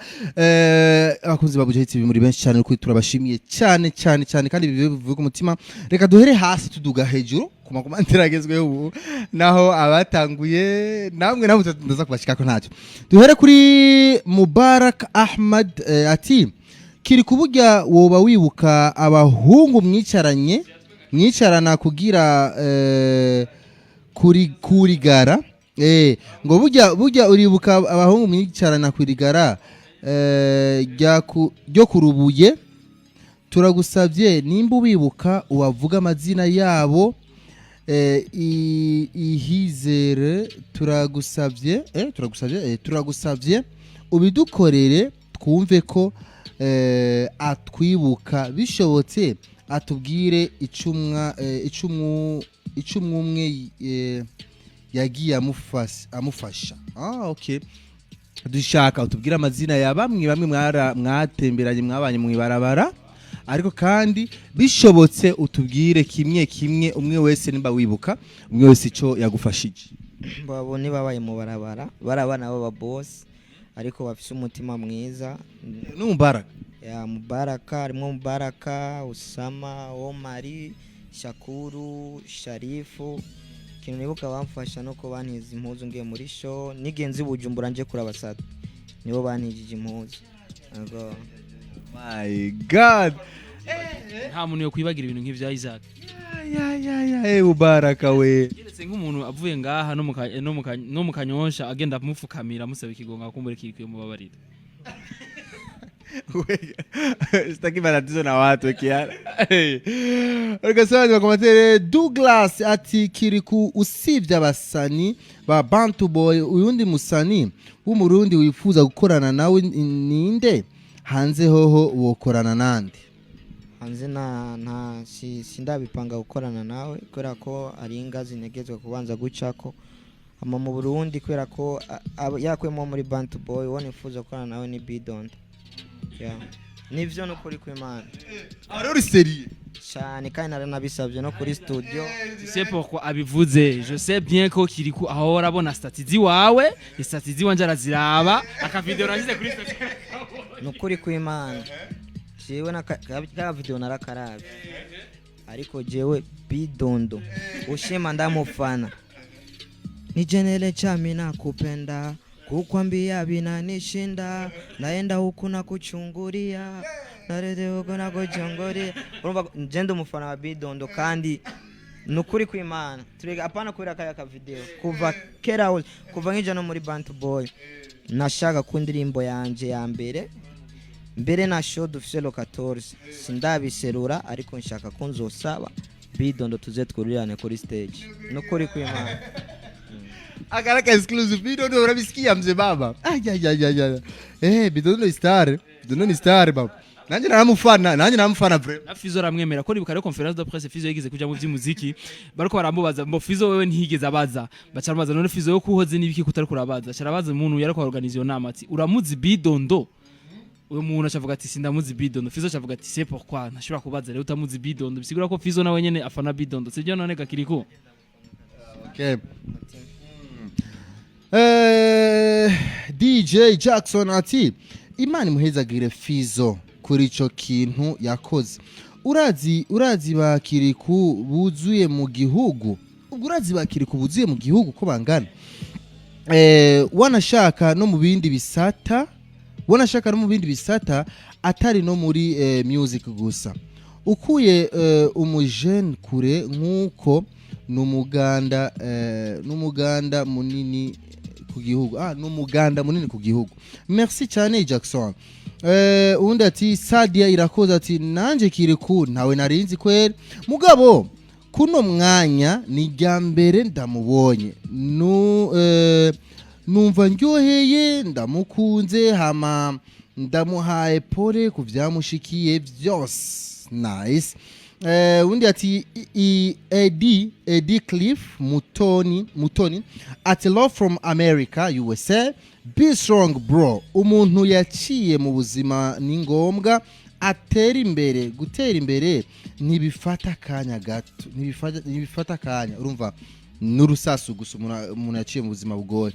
A: abakunzi babuje TV muri benshi cyane kuri turabashimiye cyane kandi bivuga umutima reka duhere hasi tuduga hejuru ku commentaire agezweho ubu naho abatanguye namwe ndaza kubashika ko ntacyo duhere kuri Mubarak Ahmad ati KiriKou burya woba wibuka abahungu mwicarana kugira kurigara ngo burya uribuka abahungu mwicarana kurigara ryo kurubuye turagusabye nimba ubibuka ubavuga amazina yabo ihizere turagusabye ubidukorere twumve ko atwibuka bishobotse atubwire icumwe yagiye amufasha okay dushaka utubwire amazina ya bamwe mwatemberanye mwabanye mu ibarabara ariko kandi bishobotse utubwire kimwe umwe wese nimba wibuka umwe wese ico yagufashije
C: babo ni babaye mu barabana baba boss ariko bafise umutima mwiza
A: n'umubaraka
C: ya Mubaraka harimo Mubaraka Usama Omari Shakuru Sharifu kintu nibuka bamfasha no ko bantiza impuzu ngiye muri show nigenzi bujumbura nje kurabasada nibo bantijije impuzu ngo
A: my god
B: nta muntu yo kwibagira ibintu nk'ivya Isaac
A: Mubaraka we
B: yeretse nk'umuntu avuye ngaha no mu kanyonsha agenda mufukamira musaba ikigonga kumbure KiriKou mubabarira
A: sitaki matatizo na watu kiara ukasema komatere Douglas ati KiriKou usibye abasani ba Bantu Boy uyundi musani w'umurundi wifuza gukorana nawe ninde hanze hoho wokorana nande
C: hanze nta sindabipanga gukorana nawe kubera ko ari ingazi negezwe kubanza gucako ama mu Burundi kubera ko yakwemo muri Bantu Boy wone fuza gukorana nawe ni Bidonda nivyo no kuri kw'Imana
A: ari serieux
C: cyane kandi naranabisabye no kuri studio
B: c'est pourquoi abivuze je sais bien ko KiriKou aho urabona statizi wawe statizi wanje araziraba aka video nagize kuri studio
C: no kuri kw'Imana jewe na ka video narakarabe ariko jewe Bidondo ushema ndamufana ni jenele chami nakupenda kukwambia vinanishinda, naenda huku na kuchungulia, narede huku na kuchungulia. Urumva nje ndi umufana wa Bidondo kandi nukuri kw'Imana turega apana kubera kaya ka video kuva kera hose kuva nk'ija no muri Bantu Boy nashaka ku ndirimbo yanje ya mbere na show dufise lo 14 sindabiserura ariko nshaka ko nzosaba Bidondo tuze twurirane kuri stage nukuri kw'Imana.
A: Akaraka exclusive Bidondo urabisikia mzee baba. Bidondo ni star baba. Nanjye naramufana bro.
B: Na Fizo ramwemera ko nibuka conference de presse Fizo yigeze kuja mu vy'umuziki bariko baramubaza mbo Fizo wewe ntihigeze abaza bacamubaza none Fizo yo kuhoze nibiki kutari kurabaza carabaza umuntu yariko organize yo nama ati uramuzi Bidondo uwo muntu acavuga ati sindamuzi Bidondo Fizo acavuga ati c'est pourquoi ntashobora kubaza rero utamuzi Bidondo bisigura ko Fizo nawe nyene afana Bidondo sivyo none ga KiriKou.
A: Okay. DJ Jackson ati Imana imuhezagire Fizo kuri ico kintu yakoze. Urazi ba KiriKou buzuye mu gihugu. Urazi ba KiriKou buzuye mu gihugu ko bangana. Wanashaka no mu bindi bisata atari no muri music gusa. Ukuye umujene kure nkuko numuganda munini ku gihugu. Numuganda munini ku gihugu. Merci cyane Jackson. Undi ati Sadia irakoze ati nanje KiriKou ntawe narinzi kweri mugabo kuno mwanya ni ryambere ndamubonye numva ndyoheye ndamukunze hama ndamuhaye pole kuvyamushikiye byose nice. Undi ati Eddie Cliff Mutoni ati love from America USA. Be strong bro. Umuntu yaciye mu buzima ni ngombwa gutera imbere ntibifata kanya gato ntibifata kanya urumva n'urusasu gusa umuntu yaciye mu buzima bugoye.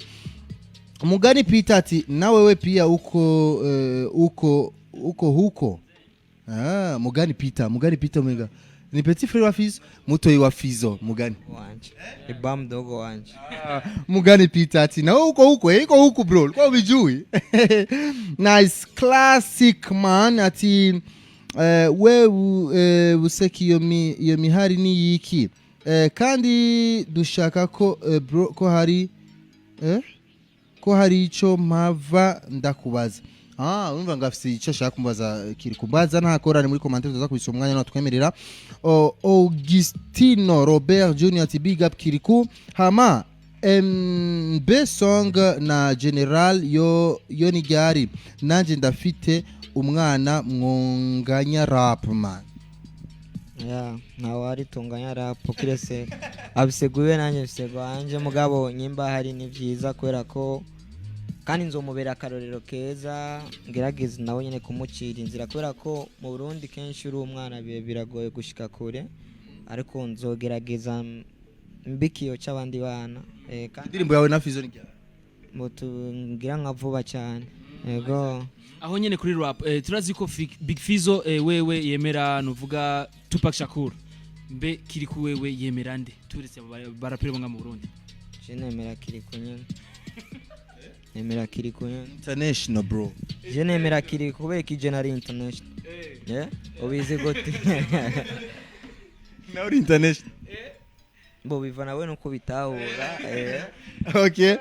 A: Mugani Peter ati nawe we pia uko Mugani Peter mwenga ni petit frère wa Fizo mutoyi wa Fizo Mugani
C: wanje ibam dogo wanje.
A: Mugani Peter ati na huko bro kwa bijui. Nice classic man ati wewe useki iyo mihari ni yiki kandi dushaka ko bro ko hari ico mpava ndakubaza. Urumva ngafise icyo ashaka kumbaza KiriKou mbaza ntakorane muri commentaire tuza kubisoma umwanya no twemerera. Augustino Robert Junior ati big up KiriKou hama MB song na general yo ni gari nanje ndafite umwana mwonganya rap man.
C: Nawe ari tunganya rap kirese abiseguye nanje bisego anje mugabo nyimba hari ni byiza kwera ko kandi nzomubera akarorero keza ngerageze nawe nyene kumucira inzira kubera ko mu Burundi kenshi uri umwana biragoye gushika kure ariko nzogerageza mbikiyo c'abandi bana
A: kandi indirimbo yawe na Fizo ngira
C: mutungira nka vuba cyane yego
B: aho nyene kuri rap turazi ko Big Fizo wewe yemera nuvuga Tupac Shakur mbe KiriKou wewe yemera nde turetse barapire bonga mu Burundi.
C: Je nemera KiriKou nyene nemera KiriKou
A: international bro.
C: Je nemera KiriKou kubera ki general international obize goti
A: na uri international
C: bo bivana we nuko bitahura
A: Okay.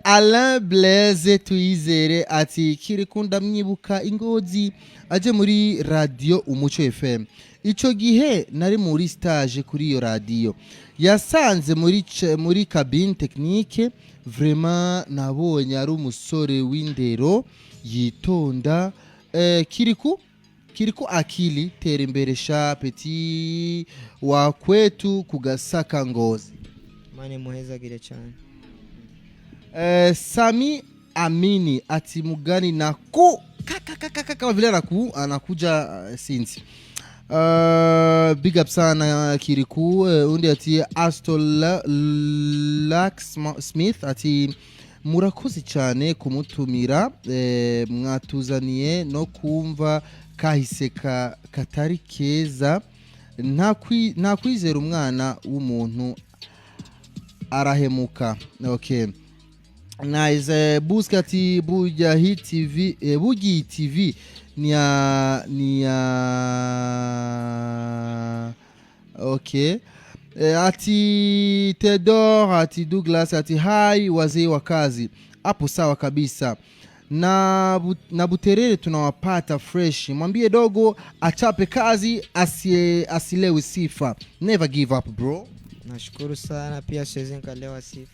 A: Alain Blaise Tuyizere ati KiriKou ndamwibuka Ingozi aje muri radio Umuco FM. Ico gihe nari muri stage kuri iyo radio. Yasanze muri cabine technique vraiment nabonye ari umusore w'indero yitonda. KiriKou akili tera imbere sha petit wa kwetu kugasaka Ngozi.
C: Mane muhezagire cyane.
A: Sami Amini ati mugani na kama vile anakuja sinzi. Big up sana KiriKou. Undi ati Astolax Smith ati murakoze cyane kumutumira mwatuzaniye no kumva kahise katari keza nta kwizera umwana w'umuntu arahemuka. Okay. nice. Buska ati buja hit TV, bugi TV ni ya okay. Ati Theodore ati Douglas ati hai wazee wa kazi hapo, sawa kabisa. Na Buterere tunawapata fresh, mwambie dogo achape kazi, asilewe sifa, never give up bro.
C: Nashukuru sana pia, siwezi nikalewa sifa.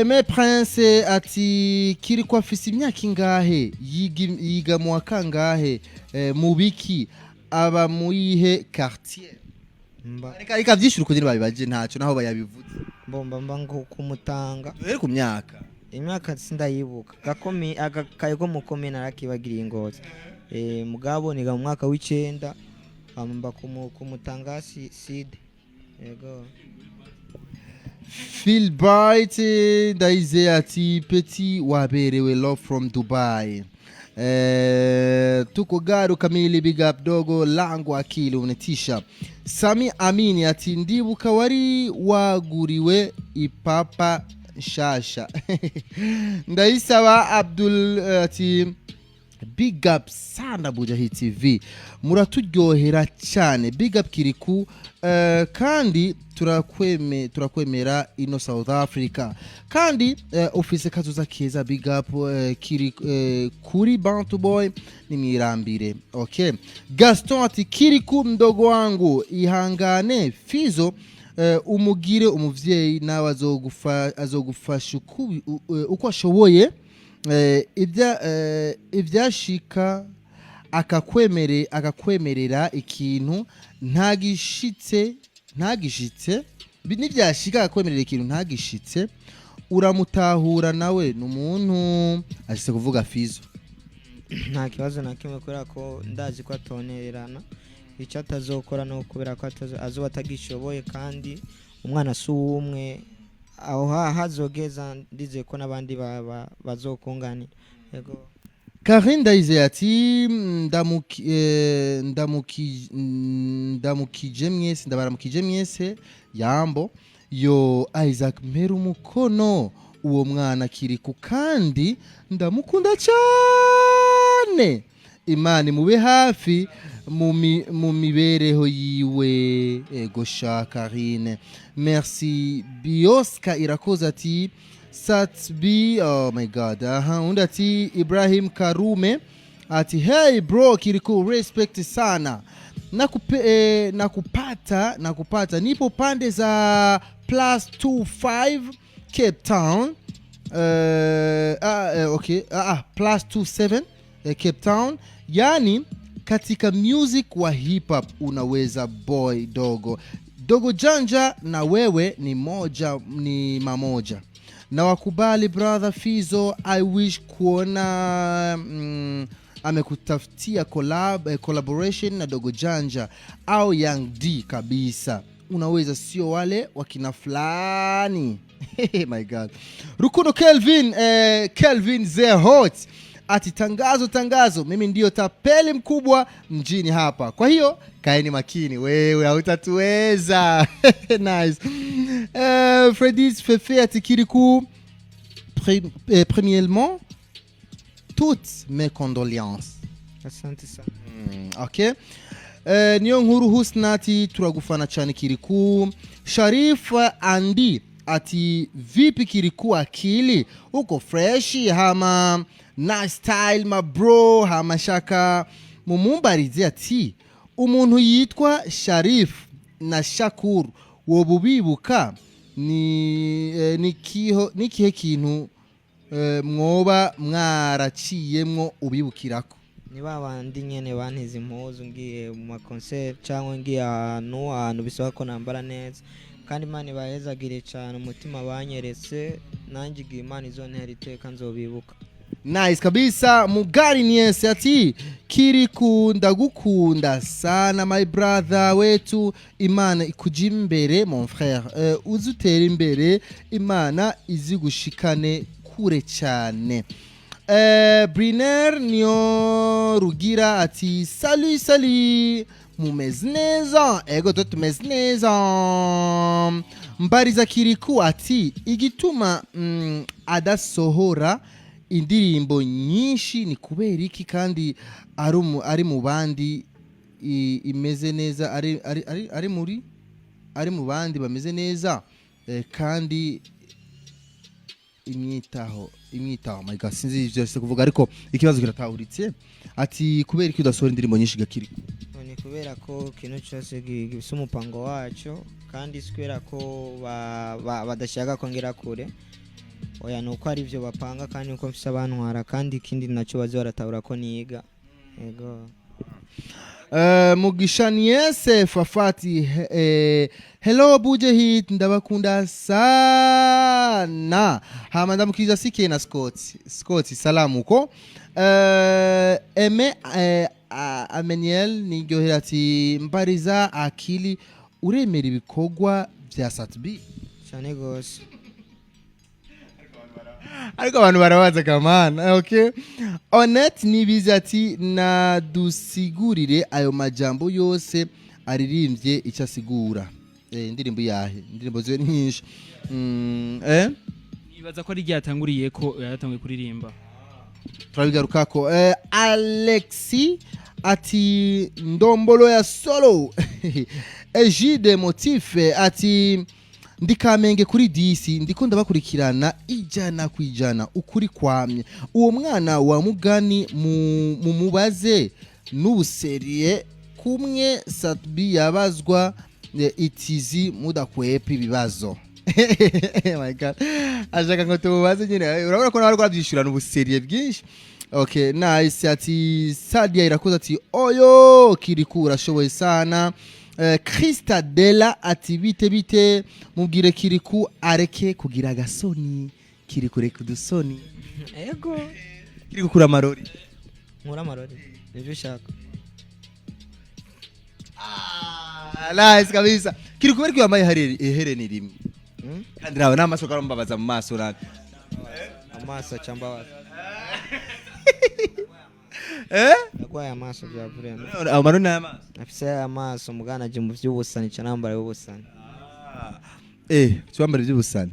A: Me Prince ati KiriKou afise imyaka ingahe, yiga mwaka ngahe, mubiki aba muyihe quartier? Reka vyishura uko nyine babibaje, ntaco naho bayabivuze.
C: Mba ngo kumutanga
A: duhere ku myaka.
C: Imyaka sindayibuka, gakomi agakaye mukome narakibagiriye Ngozi. Mugabo niga mu mwaka w'9, mba kumutanga side. Yego.
A: Feel bright ndaize ati petit waberewe, love from Dubai. Tuko garu kamili, big up dogo langu akili unetisha. Sami Amini ati ndibuka wari waguriwe ipapa shasha. Ndaisaba Abdul ati big up sana Buja Hit TV, muraturyohera cyane, big up KiriKou, kandi turakwemera ino South Africa, kandi office kazuza keza, big up kuri Bantu Boy nimwirambire. Okay. Gaston ati KiriKou mdogo wangu ihangane Fizo, umugire umuvyeyi nawe azogufasha uko ashoboye, ibyashika akakwemerera ikintu ntagishitse nibyashika akakwemerera ikintu ntagishitse, uramutahura nawe n'umuntu ashitse kuvuga Fizo.
C: Nta kibazo na kimwe kubera ko ndazi ko atonererana, icyo atazokora no kubera ko azoba atagishoboye, kandi umwana si umwe, aho hazogeza ndize ko nabandi bazokunganira. Yego.
A: Karin Daize ati ndabaramukije mwese yambo yo Isaac Meru mukono, uwo mwana KiriKou kandi ndamukunda cyane, Imana mube hafi mu mibereho yiwe. Ego sha Karine, merci. Bioska irakoze ati Satbi, oh my god. Undi ati Ibrahim Karume ati hey bro KiriKou, respect sana, nakupata nipo pande za +25 Cape Town, okay, +27 Cape Town, yani katika music wa hip hop unaweza boy dogo janja, na wewe ni mamoja, na wakubali brother Fizo. I wish kuona amekutafutia collaboration na dogo janja au Young D kabisa, unaweza sio wale wakina fulani. My god. Rukuno Kelvin the hot ati tangazo, mimi ndio tapeli mkubwa mjini hapa, kwa hiyo kaeni makini, wewe hautatuweza. Nice. Freddy's Fefe ati KiriKou, premièrement toutes mes condoléances.
C: Asante sana.
A: Okay. Niyo nkuru Husna ati turagufana cyane KiriKou. Sharif Andi ati vipi KiriKou akili, uko fresh hama nice style my bro, hama shaka mumumbarize ati umuntu yitwa Sharif na Shakur wobu bibuka ni kihe kintu mwoba mwaraciyemwo ubibukirako?
C: Ni babandi nyene bantize impuzu ngiye mu concert cyangwa ngiye ahantu bisaba ko nambara neza, kandi Imana bahezagire cyane, umutima banyeretse nanjye igihe Imana izontera iteka nzobibuka.
A: Nice kabisa. Mugari Niese ati KiriKou ndagukunda sana my brother wetu, Imana ikujimbere mon frère, uzutera imbere, Imana izigushikane kure cyane. Briner niyo Rugira ati salut mumeze neza ego to tumeze neza mbariza KiriKou ati igituma adasohora indirimbo nyinshi ni kubera iki kandi ari mu bandi imeze neza ari mu bandi bameze neza kandi imyitaho my god sinzi ivyo se kuvuga ariko ikibazo kiratahuritse ati kubera iki udasohora indirimbo nyinshi gakiriko
C: ni kubera ko kintu cyose gifite umupango wacu kandi sikwera ko badashaka kongera kure oya nuko ari byo bapanga kandi uko mfise abantwara kandi ikindi nacyo bazi baratabura ko niga yego
A: Mugishaniese Fafati hello Buje Hit ndabakunda sana hama ndamukiriza sike na Scott salamu ko eme Ameniel niryohera ati mbariza akili uremera ibikorwa bya Satbi
C: cyane gose
A: ariko abantu barabaza kamana okay Onet nibiza ati nadusigurire ayo majambo yose aririmbye icyo asigura indirimbo yahe indirimbo zo nyinshi
B: nibaza ko ari ryatanguriye ko yatanguye kuririmba
A: turabigaruka ko Alexi ati ndombolo ya solo Ejide Motife ati ndikamenge kuri disi ndiko ndabakurikirana ijana kwijana ukuri kwamye uwo mwana wa mugani mu mubaze n'ubuseriye kumwe Satbi yabazwa itizi mudakwepa ibibazo my god ashaka ngo tubaze nyine urabona ko nawe rwabyishurana ubuseriye bwinshi okay nice ati Sadia irakoze ati oyo KiriKou urashoboye sana Krista Della ati bite mubwire KiriKou areke kugira agasoni KiriKou reka udusoni
C: ego
A: KiriKou kura amarori
C: nkura amarori nibyo ushaka
A: nice kabisa KiriKou ariko yambaye ihereni rimwe kandi nawe n'amaso karambabaza mu maso nawe
C: amaso cyambabaza Nagwaye amaso bya vrema.
A: Amano na amaso.
C: Afise amaso mugana je mu vy'ubusani canambara y'ubusani.
A: Cyambara by'ubusani.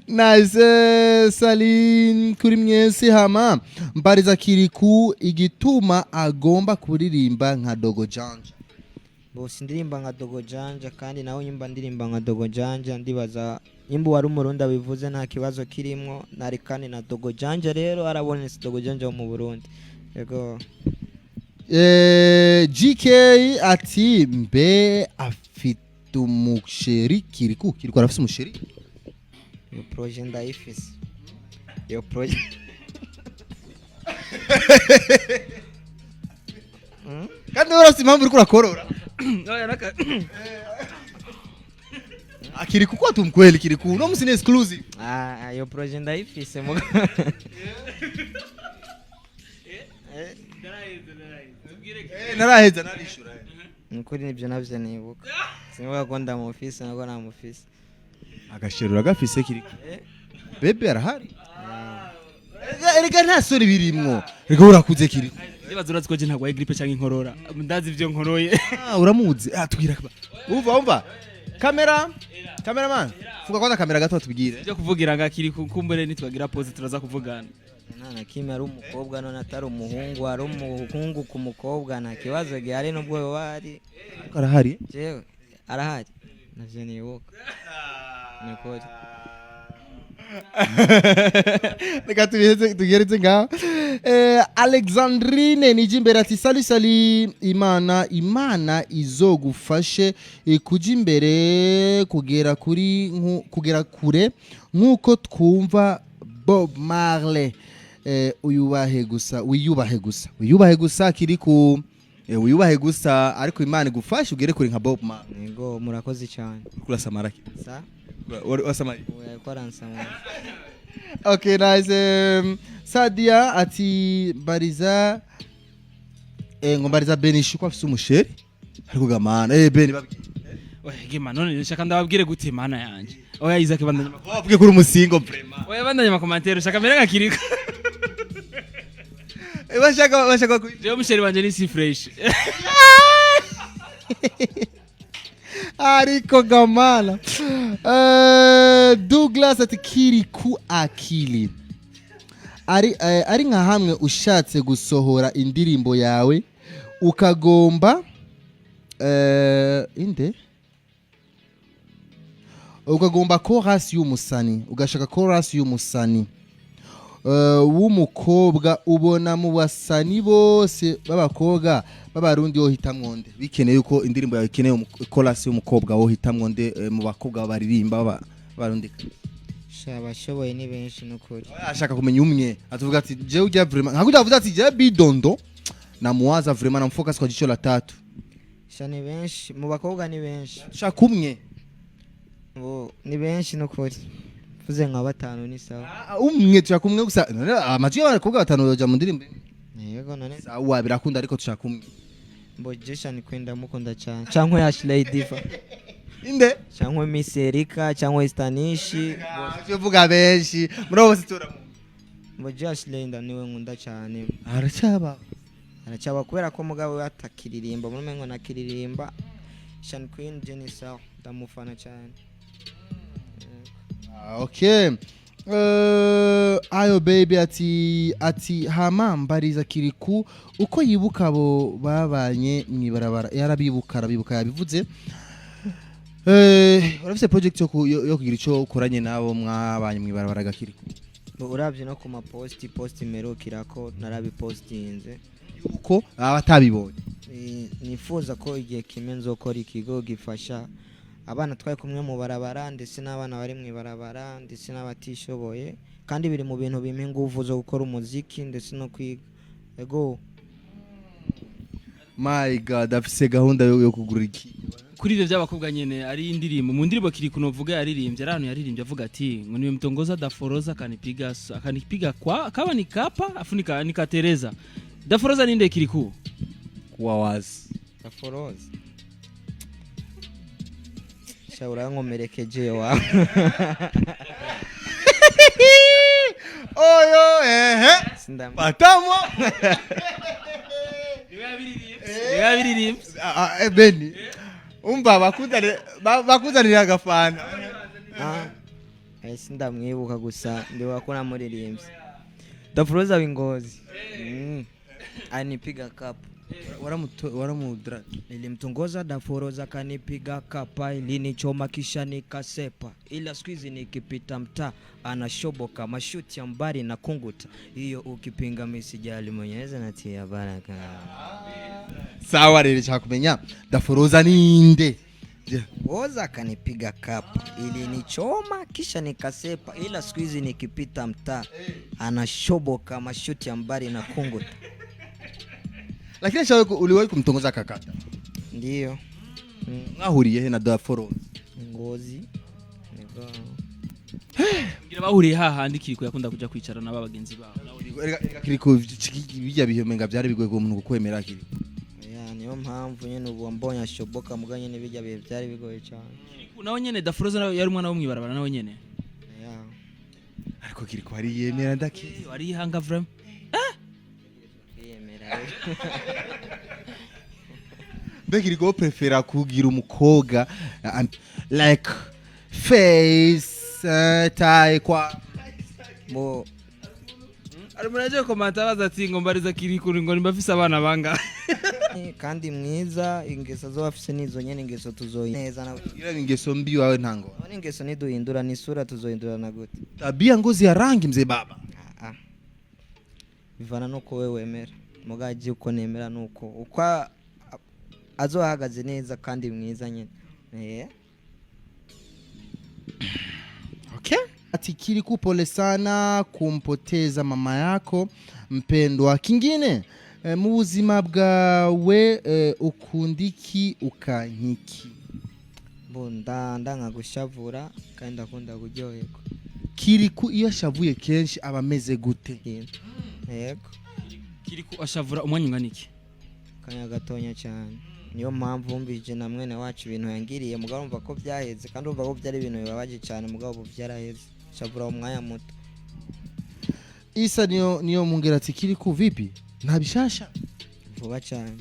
A: Nice Salim kuri mwese hama mbariza KiriKou igituma agomba kuririmba nka Dogo Janja.
C: Bose ndirimba nka Dogo Janja kandi naho nyimba ndirimba nka Dogo Janja ndibaza imbu wari umurundi bivuze nta kibazo kirimo narikane na Dogo Janja rero arabonetse Dogo Janja wo mu Burundi yego
A: GK ati mbe afite umusheri KiriKou arafise umusheri
C: yo projet ndayifise yo projet
A: kandi urafise impamvu uriko urakorora KiriKou kwa tumkweli KiriKou no musine exclusive
C: yo projet ndayifise mu
A: naraheza narishura
C: nukuri nibyo navyo nibuka sinubwo ko ndamufise nako namufise
A: agasherura gafise KiriKou bebe arahari erega nta sori birimwo rega urakuze KiriKou
B: nibaza uratse ko je ntagwaye grippe cyangwa inkorora ndazi ivyo nkoroye
A: uramuzi twira umva cameraman fuka kwanza kamera gato tubigire
B: byo kuvugira nga KiriKou kumbere nitwagira pause turaza kuvugana
C: nana kimwe ari umukobwa none atari umuhungu ari umuhungu ku mukobwa nta kibazo gihari nubwo bari
A: arahari
C: jewe arahari navyo nibuka nikori
A: reka tugeretse ngaho Alexandrine nijimbere ati sali imana izogufashe kuja imbere kugera kure nkuko twumva Bob Marley wiyubahe gusa KiriKou wiyubahe gusa ariko imana igufashe ugere kure nka Bob Marley
C: yego murakoze cyane
A: kurasamara
C: sa
A: wasamari
C: kwaransamara
A: okay nice Sadia ati bariza Benishi ko afise umusheri ariko gamana Beni babwiye
B: oya gema none shaka ndababwire gute mana yanje oya Isaac bandanye
A: babwiye kuri umusingo vraiment
B: oya bandanye ma commentaire shaka mere nka KiriKou
A: bashaka
B: jewe musheri wanje ni si fresh
A: ariko gamana Douglas ati KiriKou akili ari nka hamwe ushatse gusohora indirimbo yawe ukagomba ukagomba chorus y'umusani ugashaka chorus y'umusani w'umukobwa ubona mu basani bose b'abakobwa b'abarundi wo hitamwonde bikeneye uko indirimbo yawe ikeneye chorus y'umukobwa wo hitamwonde mu bakobwa baririmba barundi
C: abashoboye ni benshi n'ukuri
A: ashaka kumenya umwe atuvuga ati jewe ujya vraiment nkakuja avuga ati je bidondo namuwaza vraiment namfocus kwa jicho la tatu
C: ni benshi mu bakobwa ni benshi
A: shaka umwe
C: ni benshi n'ukuri vuze nka batanu ni sawa
A: umwe tushaka umwe gusa amajwi y'abakobwa batanu baja mu ndirimbo
C: yego none
A: sawa birakunda ariko tushaka umwe
C: mbojesha ni kwenda mukunda cyane cyangwa Ashley Diva
A: inde
C: cyangwa Miss Erika cyangwa Stanishi
A: tuvuga benshi muri bose turamo
C: mboje Ashley niwe nkunda cyane
A: aracyaba
C: kubera ko mugabo atakiririmba muri mengo nakiririmba Shan Queen Jennifer ndamufana cyane
A: okay ayo baby ati hamambariza KiriKou uko yibuka abo babanye mwibarabara arabibuka yabivuze urafise project yo kugira ico ukoranye nabo mwabanye mwibarabara ga KiriKou
C: uravye no ku ma post merukira ko narabipostinze
A: uko abatabibonye
C: nifuza ko igihe kimwe nzokora ikigo gifasha abana twaye kumwe mu barabara ndetse n'abana bari mu barabara ndetse n'abatishoboye kandi biri mu bintu bimwe nguvu zo gukora umuziki ndetse no kwiga ego
A: my god afise gahunda yo kugura iki
B: kuri ivyo by'abakobwa nyene ari indirimbo mu ndirimbo KiriKou novuga yaririmbye arano yaririmbye avuga ati ngo niwe mtongoza daforoza akanipiga kwa kaba ni kapa afunika nikatereza daforoza ninde KiriKou
A: kuwa wazi
C: daforoza shaura ngomerekeje wa
A: oyo patamo beni umva bakuzanira agafana
C: sindamwibuka gusa ndibuka ko namuririmbye daforoza w'ingozi anipiga kapu
A: waramudra
C: nilimtongoza daforoza kanipiga kapa ilinichoma kisha nikasepa ila squeeze nikipita mtaa anashoboka mashuti ya mbari na kunguta hiyo ukipinga misijali mwenyezi natia baraka
A: sawa rero chakumenya daforoza ninde
C: Oza kanipiga kapa ilinichoma kisha nikasepa ila squeeze nikipita mtaa anashoboka mashuti ya mbari na kunguta
A: lakini shawe uliwahi kumtongoza kakata
C: ndio
A: mwahuriye he na daforoza
C: ngozi nego
B: ngira bahuriye hahandi KiriKou yakunda kuja kwicara na babagenzi babo
A: KiriKou bijya bihemenga byari bigoye ko umuntu kwemera KiriKou
C: niyo mpamvu nyene ubu mbonye ashoboka muganye n'ibijya bihe byari bigoye cyane
B: nawe nyene daforoza yari umwana wo mwibarabara nawe nyene
A: ariko KiriKou ari yemera ndaki
B: ari ihanga vraiment
A: KiriKou prefera kugira umukobwa like face taille kwa
C: bo
B: ari muraje komanta baza ati ngo mbariza KiriKou ngo nimbafise abana banga
C: kandi mwiza ingeso zo bafise nizo nyene ingeso tuzoyineza na
A: ira ingeso mbi wawe ntango
C: none ingeso niduhindura ni sura tuzohindurana gute
A: tabia ngozi ya rangi mzee baba
C: bivana nuko wewe wemera mugaji uko nemera nuko uko azohagaze neza kandi mwiza nyene
A: okay ati KiriKou pole sana kumpoteza mama yako mpendwa kingine mu buzima bwawe ukundiki ukankiki
C: bunda ndanga gushavura kandi ndakunda kuryoherwa
A: KiriKou iyo ashavuye kenshi abameze gute
C: yego
B: KiriKou ashavura umwanya unganiki
C: kanya gatonya cyane niyo mpamvu mbije na mwene wacu ibintu yangiriye mugabo umva ko byaheze kandi umva ko byari ibintu bibabaje cyane mugabo byaraheze shavura umwanya muto
A: Isa niyo mungera ati KiriKou vipi nta bishasha
C: vuba cyane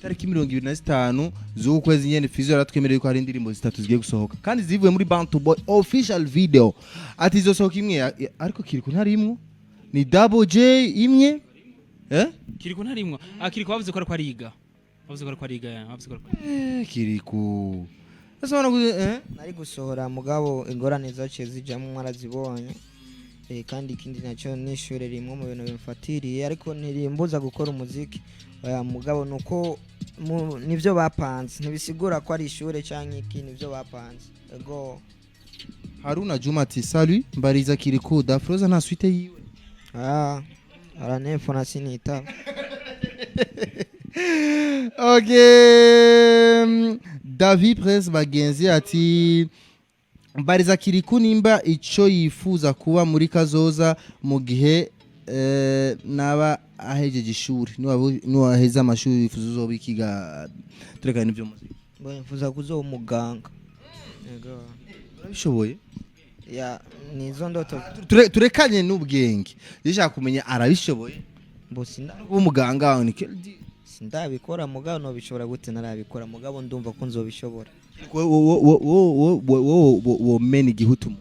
A: tariki 25 z'ukwezi nyene Fizo yaratwemereye ko hari indirimbo zitatu zigiye gusohoka kandi zivuye muri Bantu Boy official video ati izosohoka imwe ariko KiriKou ntarimwo ni Double J imwe
B: KiriKou ntarimwo KiriKou bavuze ko ari ariga bavuze ko ari ariga bavuze ko
A: ari KiriKou asabana
C: nari gusohora mugabo ingorane zaciye zijamwe mwarazibonye kandi ikindi nacyo n'ishure rimwe mu bintu bimfatiriye ariko ntirimbuza gukora umuziki mugabo nuko nivyo bapanze ntibisigura ko ari ishure canke iki nivyo bapanze ego
A: Haruna Juma ati salut mbariza KiriKou Dafroza nta suite yiwe
C: aranefona sinita
A: okay David Press bagenzi ati mbariza KiriKou nimba ico yifuza kuba muri kazoza mu gihe naba ahejeje ishuri niwaheza amashuri yifuza uzobikiga turekana n'ivyo muziki
C: yifuza kuzoba umuganga yego
A: urabishoboye
C: nizo ndoto
A: turekanye n'ubwenge ndashaka kumenya arabishoboye
C: bosinda
A: umuganga ni
C: sindabikora mugabo no bishobora gute narabikora mugabo ndumva ko nzobishobora
A: wo meni gihutu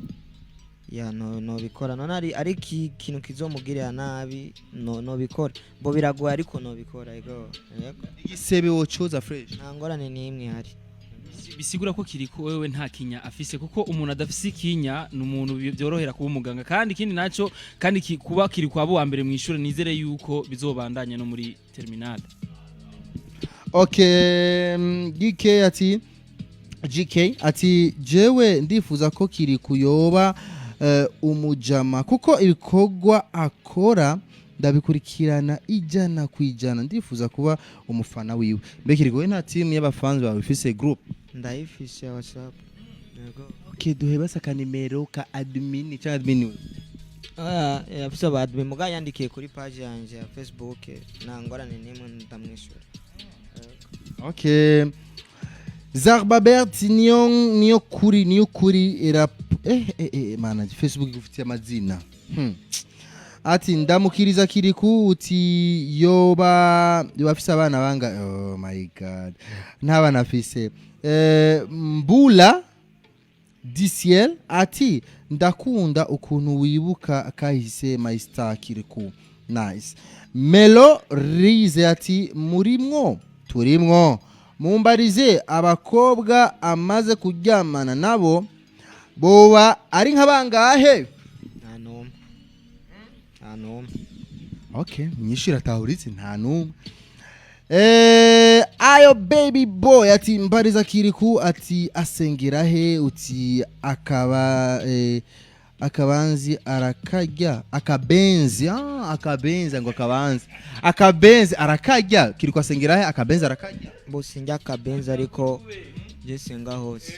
C: no bikora none ari ikintu kizomugirira nabi no bikora bo biragoye ariko no bikora yego
A: igisebe wo choza fresh
C: nta ngorane n'imwe hari
B: bisigura ko KiriKou wewe nta kinya afise kuko umuntu adafise ikinya n'umuntu byorohera kuba umuganga kandi ikindi naco kandi kuba KiriKou abo wa mbere mu ishuri nizere yuko bizobandanya no muri terminal.
A: Okay GK ati jewe ndifuza ko KiriKou yoba umujama kuko ibikorwa akora ndabikurikirana ijana kwijana ndifuza kuba umufana wiwe mbe KiriKou nta team y'abafanzi bawe ifise group
C: ndayifise WhatsApp yego
A: okay duhe basaka nimero ka admin cyangwa admin
C: yafise ba admin muga yandikiye kuri page yanje ya Facebook nangorane nimwe ndamwishura
A: okay Zarbabert niyo kuri era mana Facebook gufitiye amazina ati ndamukiriza KiriKou uti yoba afise abana banga oh my god ntabana afise Mbula Diciel ati ndakunda ukuntu wibuka kahise my star KiriKou nice Melo Rize ati turimwo mumbarize abakobwa amaze kuryamana nabo boba ari nkabangahe
C: nta numwe
A: okay nyishira tahuritse nta numwe ayo baby boy ati mbariza KiriKou ati asengera he uti akabanzi arakarya akabenzi ngo akabenzi arakarya KiriKou asengera he akabenzi arakarya
C: bose njya akabenzi ariko je senga hose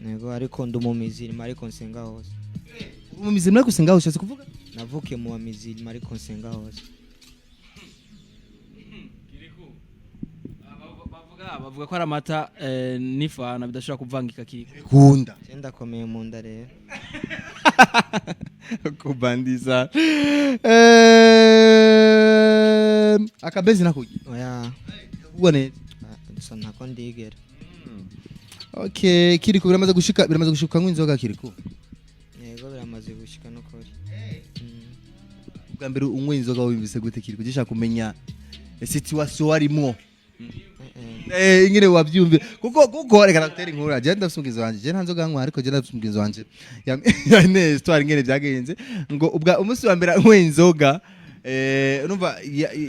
C: nego ariko ndumumizirima ariko nsenga hose
A: umumizirima ariko senga hose kuvuga
C: navuke mu mizirima ariko nsenga hose
B: bavuga ko ari amata n'ifana bidashobora kuvangika KiriKou
A: kunda
C: cyenda komeye mu nda rero
A: kubandiza akabenzi nakugira
C: oya
A: ubone
C: gusa ntako ndigera
A: okay KiriKou biramaze gushika nk'inzoga KiriKou
C: yego biramaze gushika no kuri
A: ubwa mbere unywe inzoga wibise gute KiriKou gishaka kumenya situation warimo ingire wabyumve kuko reka natera inkuru aje ndasumbiza wanje je ntanzoga nkwa ariko je ndasumbiza wanje ya ne histoire ingene byagenze ngo ubwa umunsi wa mbere nkwe inzoga urumva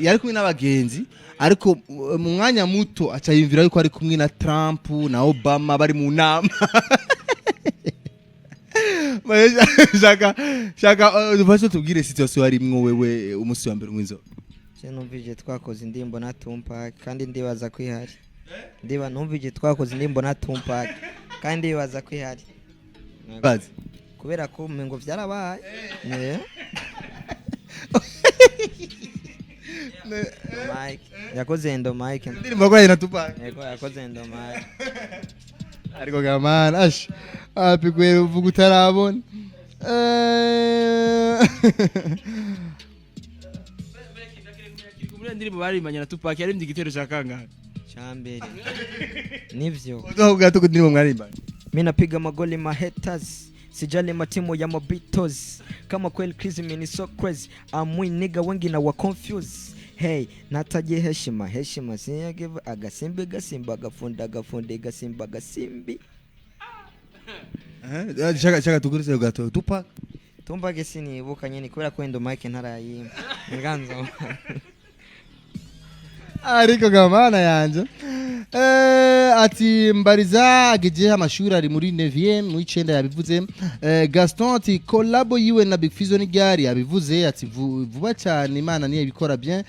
A: yari kumwe n'abagenzi ariko mu mwanya muto aca yimvira yuko ari kumwe na Trump na Obama bari mu nama shaka dufashe tubwire situation warimwo wewe umunsi wa mbere nk'inzoga
C: numvije twakoze indirimbo na Tupac kandi ndibaza ko ihari numvije twakoze indirimbo na Tupac kandi ndibaza ko ihari
A: bazi
C: kubera ko ngo byarabaye Mike yakoze endo Mike
A: ndirimbo kwa na Tupac
C: yego yakoze endo Mike
A: ariko gamana ash apigwe uvuga utarabona
B: ijya ndirimbo barimbanye na Tupac yaririmbye igitero cya kangahe
C: cyambere nivyo
A: uzavuga tuko ndimo mwarimbanye
C: mimi napiga magoli ma haters sijali matimu ya mobitos kama kweli crazy mimi so crazy amwi nigga wengi na wa confuse hey nataje heshima siyagive agasimbi gasimba gafunde gasimba gasimbi
A: chaka tukurise gato Tupac
C: tumbage sinibuka nyene kubera ko endo mike ntarayi nganzo
A: ariko gamana yanje ati mbariza ageje amashuri ari muri 9e mu 9 yabivuze Gaston ati collabo yiwe na Big Fizzo ni gari yabivuze ati vuba cyane Imana niye bikora bien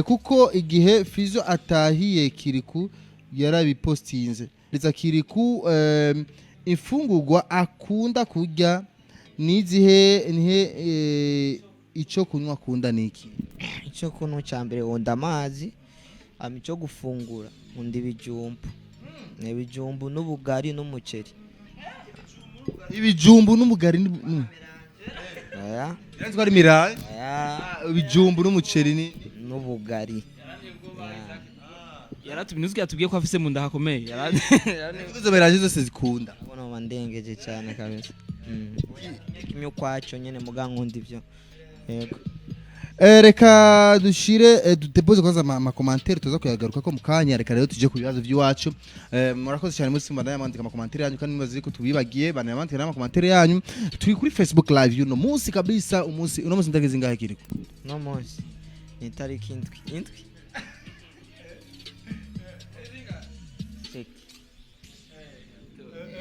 A: kuko igihe Fizzo atahiye KiriKou yarabipostinze ndetse KiriKou imfungurwa akunda kurya nihe ico kunywa akunda niki
C: ico kunywa cyambere onda amazi amico gufungura undi ibijumbu n'ubugari n'umuceri
A: ibijumbu n'umugari
C: aya
A: yanzwa ari miraye ibijumbu
C: aya
A: n'umuceri ni
C: n'ubugari
B: yaratubinuzwe yatubwiye ko afise mu nda hakomeye
A: izo beraje zose zikunda
C: ubona wandengeje cyane kabisa kimyo kwacho nyene mugankundi ivyo yego
A: reka dushire dutepose kwanza ama commentaire tuza kuyagaruka ko mukanya reka rero tuje ku bibazo by'iwacu murakoze cyane muri simba ndayamandika ama commentaire yanyu kandi nibaze ko tubibagiye banayamandika ama commentaire yanyu turi kuri Facebook live yuno munsi kabisa uno munsi ndageze ngahe KiriKou
C: no munsi ni tariki indwi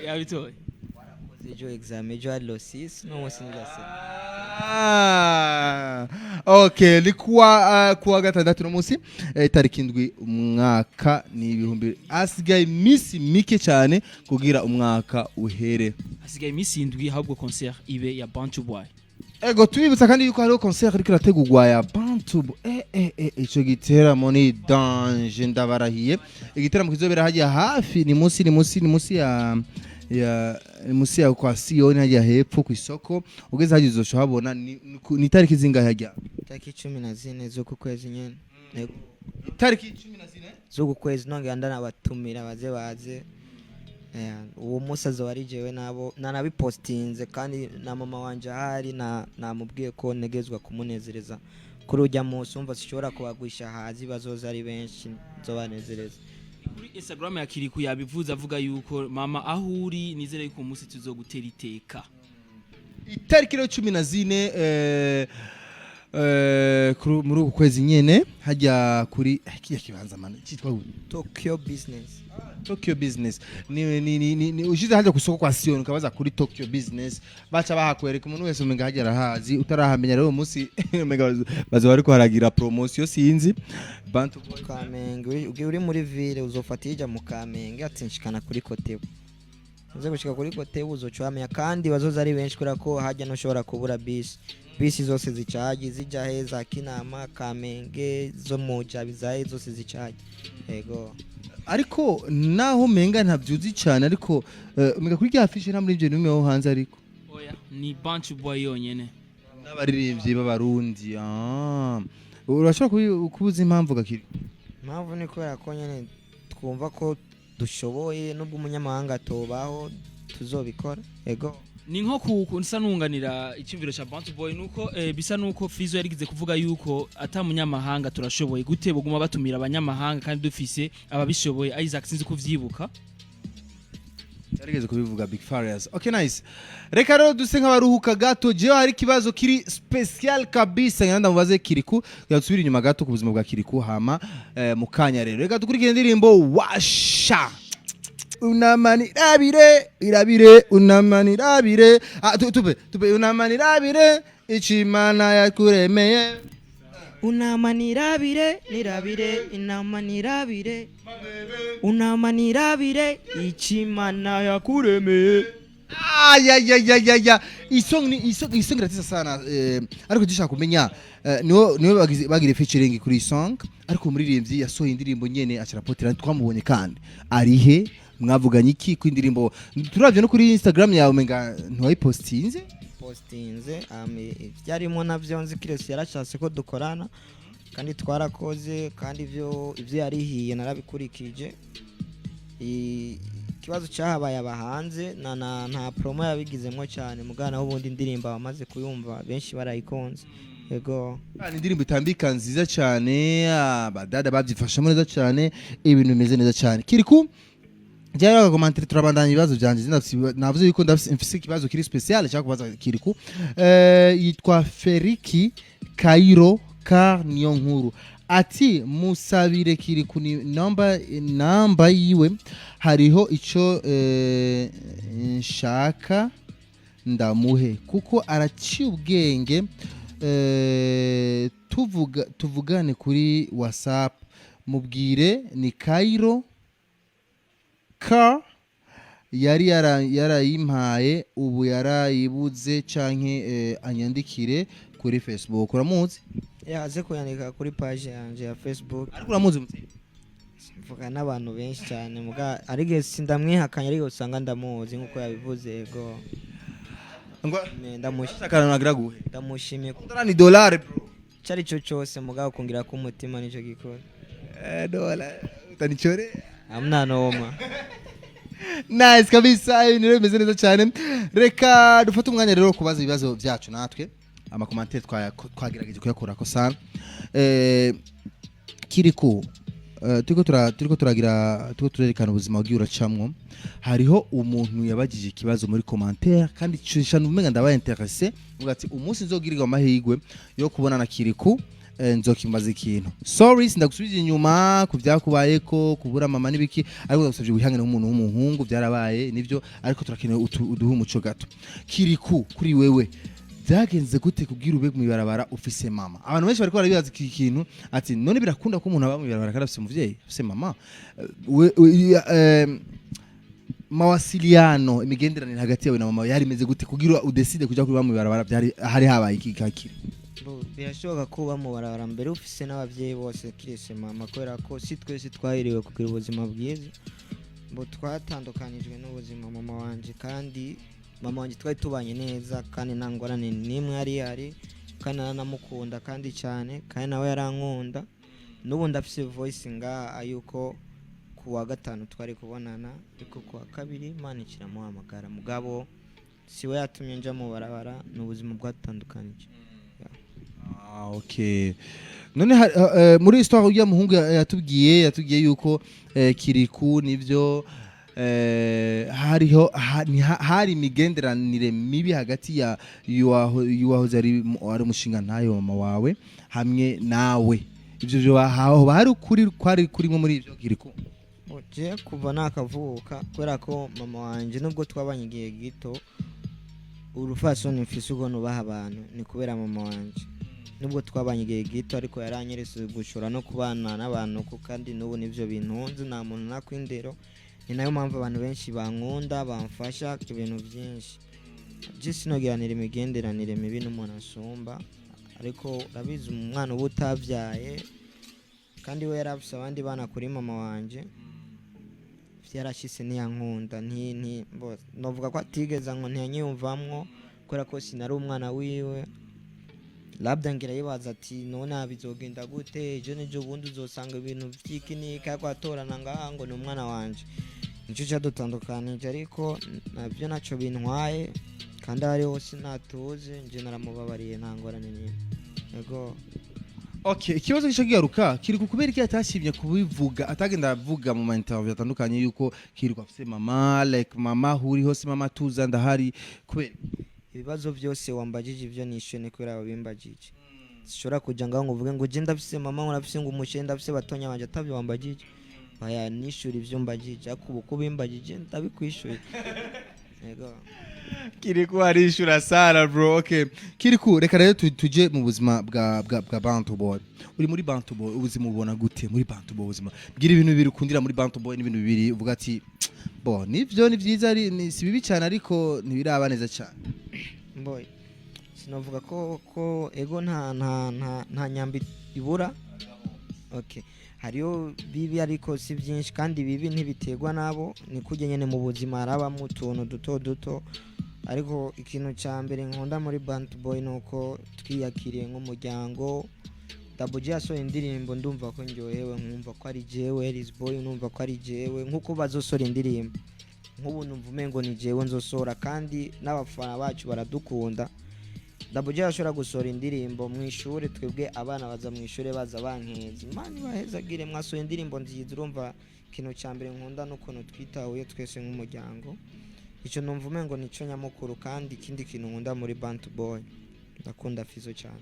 B: yabitoye
C: ejo exam ejo alo 6 no munsi ndase
A: okay ni kuwa gatandatu no munsi tariki indwi umwaka ni ibihumbi asigaye misi mike cyane kugira umwaka uhere
B: hasigaye imisi indwi ahubwo concert ibe ya Bantu Boy
A: ego tubibutsa kandi yuko hariho concert iriko irategurwa ya Bantu ico giteramo ni danger ndabarahiye igiteramo kizobera hagiye hafi ni munsi ya kwa Sioni hagiye hepfo ku isoko ugeze hagiye uzoshabona ni tariki zingahe hajya
C: tariki 14 zo ku kwezi nyene
A: tariki 14
C: zo ku kwezi nonge andana batumira baze uwo musaza wari jewe nabo nanabipostinze kandi na mama wanje ahari namubwiye ko negezwa kumunezereza kuri ujya munsi umva sishobora kubagwisha hazi bazoza ari benshi nzobanezereza
B: kuri Instagram ya KiriKou yabivuze avuga yuko mama ahuri nizere yuko umunsi tuzogutera iteka
A: itariki 14 muri uku kwezi nyene hajya kuri kibanza mana cyitwa Tokyo Business ni ushize hajya kusoko kwa Sioni ukabaza kuri Tokyo Business baca bahakwereka umuntu wese umenga hagera hazi utarahamenya rero umunsi bazo bari ko haragira promotion sinzi Bantu Boy
C: Kamenge uri muri ville uzofatija mu Kamenge atinshikana kuri Kotebu uze gushika kuri Kotebu uzocwamenya kandi bazoza ari benshi kura ko hajya no shobora kubura bisi zose zicaje zija heza Kinama Kamenge zo moja bizaye zose zicaje yego
A: ariko naho menga ntabyuzi cyane ariko umega kuri ryafishe nta muri ibyo nimwe ho hanze ariko
B: oya ni Bantu Boy yonyene
A: n'abaririmbyi b'abarundi urashobora kubuza impamvu gakiri
C: impamvu ni kubera ko nyene twumva ko dushoboye nubwo umunyamahanga tobaho tuzobikora yego
B: ni nko kunsa nunganira icyumviro cha Bantu Boy nuko bisa nuko Fizzo yarigize kuvuga yuko atamunyamahanga turashoboye gute buguma batumira abanyamahanga kandi dufise ababishoboye Isaac sinzi kuvyibuka
A: yarigeze kubivuga Big Farious okay nice reka rero duse nk'abaruhuka gato jewe hari kibazo kiri special kabisa nganda mubaze KiriKou yatsubira inyuma gato ku buzima bwa KiriKou hama mukanya rero reka dukurikire indirimbo washa unamanirabire unamanirabire tupe unamanirabire ichimana yakuremeye
C: unamanirabire inamanirabire unamanirabire ichimana yakuremeye
A: ya isong iratisa sana ariko gishaka kumenya niwe bagire featuring kuri song ariko muririmbyi yasohoye indirimbo nyene acarapotera twamubonye kandi arihe mwavuganye iki ku indirimbo turavye no kuri Instagram yawe menga ntiwayipostinze
C: byarimo navyo nzi Kiresi yarashatse ko dukorana kandi twarakoze kandi ibyo yarihiye narabikurikije. Ikibazo cyahabaye abahanze nta promo yabigizemo cyane mugana aho ubundi indirimbo bamaze kuyumva benshi barayikonze. Yego
A: ni indirimbo itambika nziza cyane, abadada babyifashemo neza cyane, ibintu bimeze neza cyane. KiriKou Jya commenter turabandanya ibibazo byanje navuze yuko ndafise ikibazo kiri special cyangwa kubaza KiriKou. Yitwa Feriki Kairo Car niyo nkuru ati musabire KiriKou ni namba yiwe hariho ico nshaka ndamuhe kuko araciye ubwenge. Tuvugane kuri WhatsApp mubwire ni Kairo Car yari yarayimpaye ubu yarayibuze canke anyandikire kuri Facebook. Uramuzi?
C: Yaze kuyandika kuri page yanje ya Facebook.
A: Ariko uramuzi mutse?
C: Mvuga n'abantu benshi cyane muga arige sindamwihakanya ariko usanga ndamuzi nkuko yabivuze. Yego ndamushimiye
A: $100 bro
C: cyari cyo cyose muga kungira ko umutima nico gikora.
A: $1 utanichore
C: amna noma.
A: Nice kabisa, ibintu bimeze neza cyane. Reka dufate umwanya rero kubaza ibibazo byacu natwe amakomantere twagerageje kuyakora ko sana. KiriKou turiko turerekana ubuzima bw'iyo uracamwo. Hariho umuntu yabagije ikibazo muri commentaire kandi cyishana umenga ndabaye intéressé uvuga ati umunsi nzogirirwa amahirwe yo kubona na KiriKou nzokimaza ikintu. Sorry sindagusubije inyuma kuvyakubaye ko kubura mama nibiki ariko ndagusabye wihangane nk'umuntu w'umuhungu byarabaye nivyo ariko turakeneye uduhe umuco gato. KiriKou kuri wewe byagenze gute kugira ube mu ibarabara ufise mama? Abantu benshi bariko barabibaza iki kintu ati none birakunda ko umuntu aba mu ibarabara kandi afise umuvyeyi afise mama. Mawasiliano imigenderanire hagati yawe na mama yari imeze gute kugira udeside kuja kuba mu ibarabara byari hari habaye iki kakiri?
C: Birashoboka kuba mu barabara mbere ufise n'abavyeyi bose kirese mama kubera ko si twese twahiriwe kugira ubuzima bwiza bo twatandukanijwe n'ubuzima mama wanje kandi mama wanje twari tubanye neza kandi nta ngorane nimwe ari kandi naramukunda kandi cyane kandi nawe yarankunda n'ubu ndafise voice nga ayuko kuwa gatanu twari kubonana ariko kuwa kabiri Imana ikiramuhamagara mugabo siwe yatumye nja mu barabara n'ubuzima bwatandukanije.
A: Okay. None muri histoire ya muhungu yatubwiye yuko KiriKou nivyo hari imigenderanire mibi hagati ya yuwahoze ari umushinga ntayo mama wawe hamwe nawe. Ivyo byo hari kuri muri ivyo KiriKou?
C: Je kuva nakavuka kubera ko mama wanje nubwo twabanye igihe gito urufasoni mfise ugo nubaha abantu ni kubera mama wanje nubwo twabanye igihe gito ariko yaranyerese gushora no kubana n'abantu ko kandi n'ubu nivyo bintunze nta muntu nakwindero. Ni nayo mpamvu abantu benshi bankunda bamfasha ibintu byinshi. Je sinogiranira imigenderanire mibi n'umuntu asumba ariko urabizi umwana uba utavyaye kandi we yarafise abandi bana kuri mama wanje yarashise niyankunda novuga ko atigeza ngo ntiyanyumvamwo kubera ko sinari umwana wiwe. Labda ngira yibaza ati none abizogenda gute ejo n'ejo bundi uzosanga ibintu vyikinika kwatorana ngaha ngo ni umwana wanje. Nico cyadutandukanije ariko navyo naco bintwaye kandi ari hose natuze nje naramubabariye nta ngorane n'imwe. Yego
A: Okay, ikibazo gishagigaruka KiriKou kubera iki atashimye kubivuga atagenda avuga mu interview atandukanye yuko KiriKou afise mama like mama huri hose mama tuza ndahari kubera
C: ibibazo byose wambajije ivyo nishene kubera ababimbajije. Sishora kuja ngaho ngo uvuge ngo je ndafise mama ngo ndafise ngo umushe ndafise batonya banje atavyo wambajije. Baya nishura ivyo mbajije akubu kubimbajije ndabikwishura. Yego
A: KiriKou arishura sana bro. Okay, KiriKou reka rero tuje mu buzima bwa Bantu Boy. Uri muri Bantu Boy ubuzima ubona gute muri Bantu Boy? Ubuzima bwira ibintu bibiri ukundira muri Bantu Boy n'ibintu bibiri uvuga ati bo nivyo ni vyiza ari si bibi cyane ariko ntibiraba neza cyane.
C: Boy sinovuga ko ego nta nyambi ibura. Okay, hariyo bibi ariko si byinshi kandi bibi ntibitegwa nabo ni kujye nyene mu buzima araba mu tuntu duto ariko ikintu cya mbere nkunda muri Bantu Boy nuko twiyakiriye nk'umuryango Double J yasohoye indirimbo ndumva ko ndyohewe nkumva ko ari jewe Elis Boy numva ko ari jewe nkuko bazosora indirimbo nk'ubu numva umengo ni jewe nzosora kandi n'abafana bacu baradukunda. Double J yashobora gusora indirimbo mu ishuri twebwe abana baza mu ishuri baza bankeza Imana ibahezagire mwasohoye indirimbo nziza urumva ikintu cya mbere nkunda n'ukuntu twitahuye twese nk'umuryango icyo numva umengo nico nyamukuru kandi ikindi kintu nkunda muri Bantu Boy ndakunda Fizo cyane.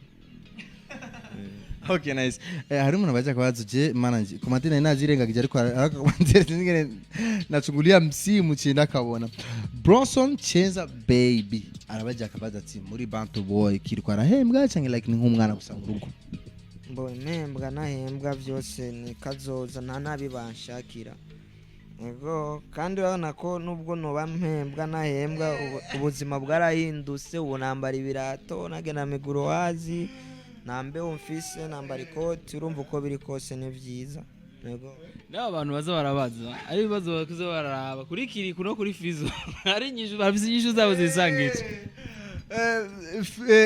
A: Okay, nice. Hari umuntu baje akabazo je mana nje ku madina inazirengagije ariko akabanzere ngene nacugulia msimu cyenda kabona Bronson Chenza baby arabaje akabazo ati muri Bantu Boy KiriKou arahembwa cyangwa like ni nk'umwana gusa mu rugo
C: Mbo impembwa nahembwa byose ni kazoza nta nabi banshakira ego kandi urabona ko nubwo noba mpembwa nahembwa ubuzima bwarahindutse ubu nambara ibirato nagena miguru wazi nambe umfise nambara ikoti urumva uko biri kose ni byiza ego
B: n'abo bantu baza barabaza ari ibibazo bakuze bararaba kuri KiriKou no kuri Fizo ari nyishu bafise inyishu zabo zisangije.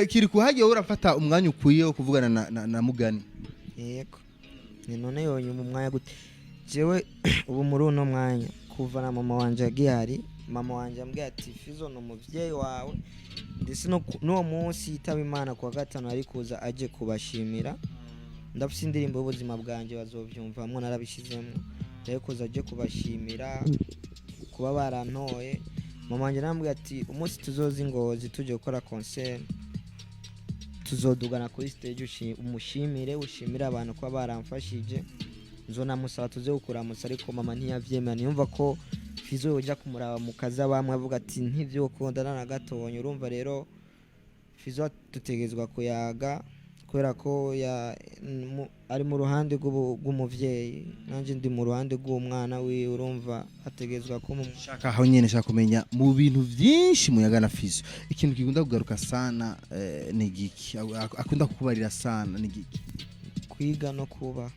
A: KiriKou hagiye urafata umwanya ukwiye wo kuvugana na Mugani
C: yego ni none yonye mu mwanya gute jewe ubu muri uno mwanya kuva na mama wanje agihari mama wanje ambwiye ati Fizo no muvyeyi wawe ndetse no munsi yitaba Imana kuwa gatanu ari kuza aje kubashimira ndafise indirimbo y'ubuzima bwanje bazovyumvamwo narabishizemo rero kuza aje kubashimira kuba barantoye mama wanje nambwiye ati umunsi tuzoza Ingozi tuje gukora concert tuzodugana kuri stage umushimire ushimira abantu kuba baramfashije nzona musaba tuze gukuramusa ariko mama ntiyavyemera niyumva ko Fizo yoja kumuraba mu kaza bamwe avuga ati ntivyo kundana na gatonye urumva rero Fizo tutegezwa kuyaga kubera ko ari mu ruhande rw'umuvyeyi nanje ndi mu ruhande rw'umwana we urumva ategezwa ko
A: shaka aho nyene shaka kumenya mu bintu vyinshi muyaga na Fizo ikintu kigunda kugaruka sana ni giki akunda kukubarira sana ni giki
C: kwiga no kuba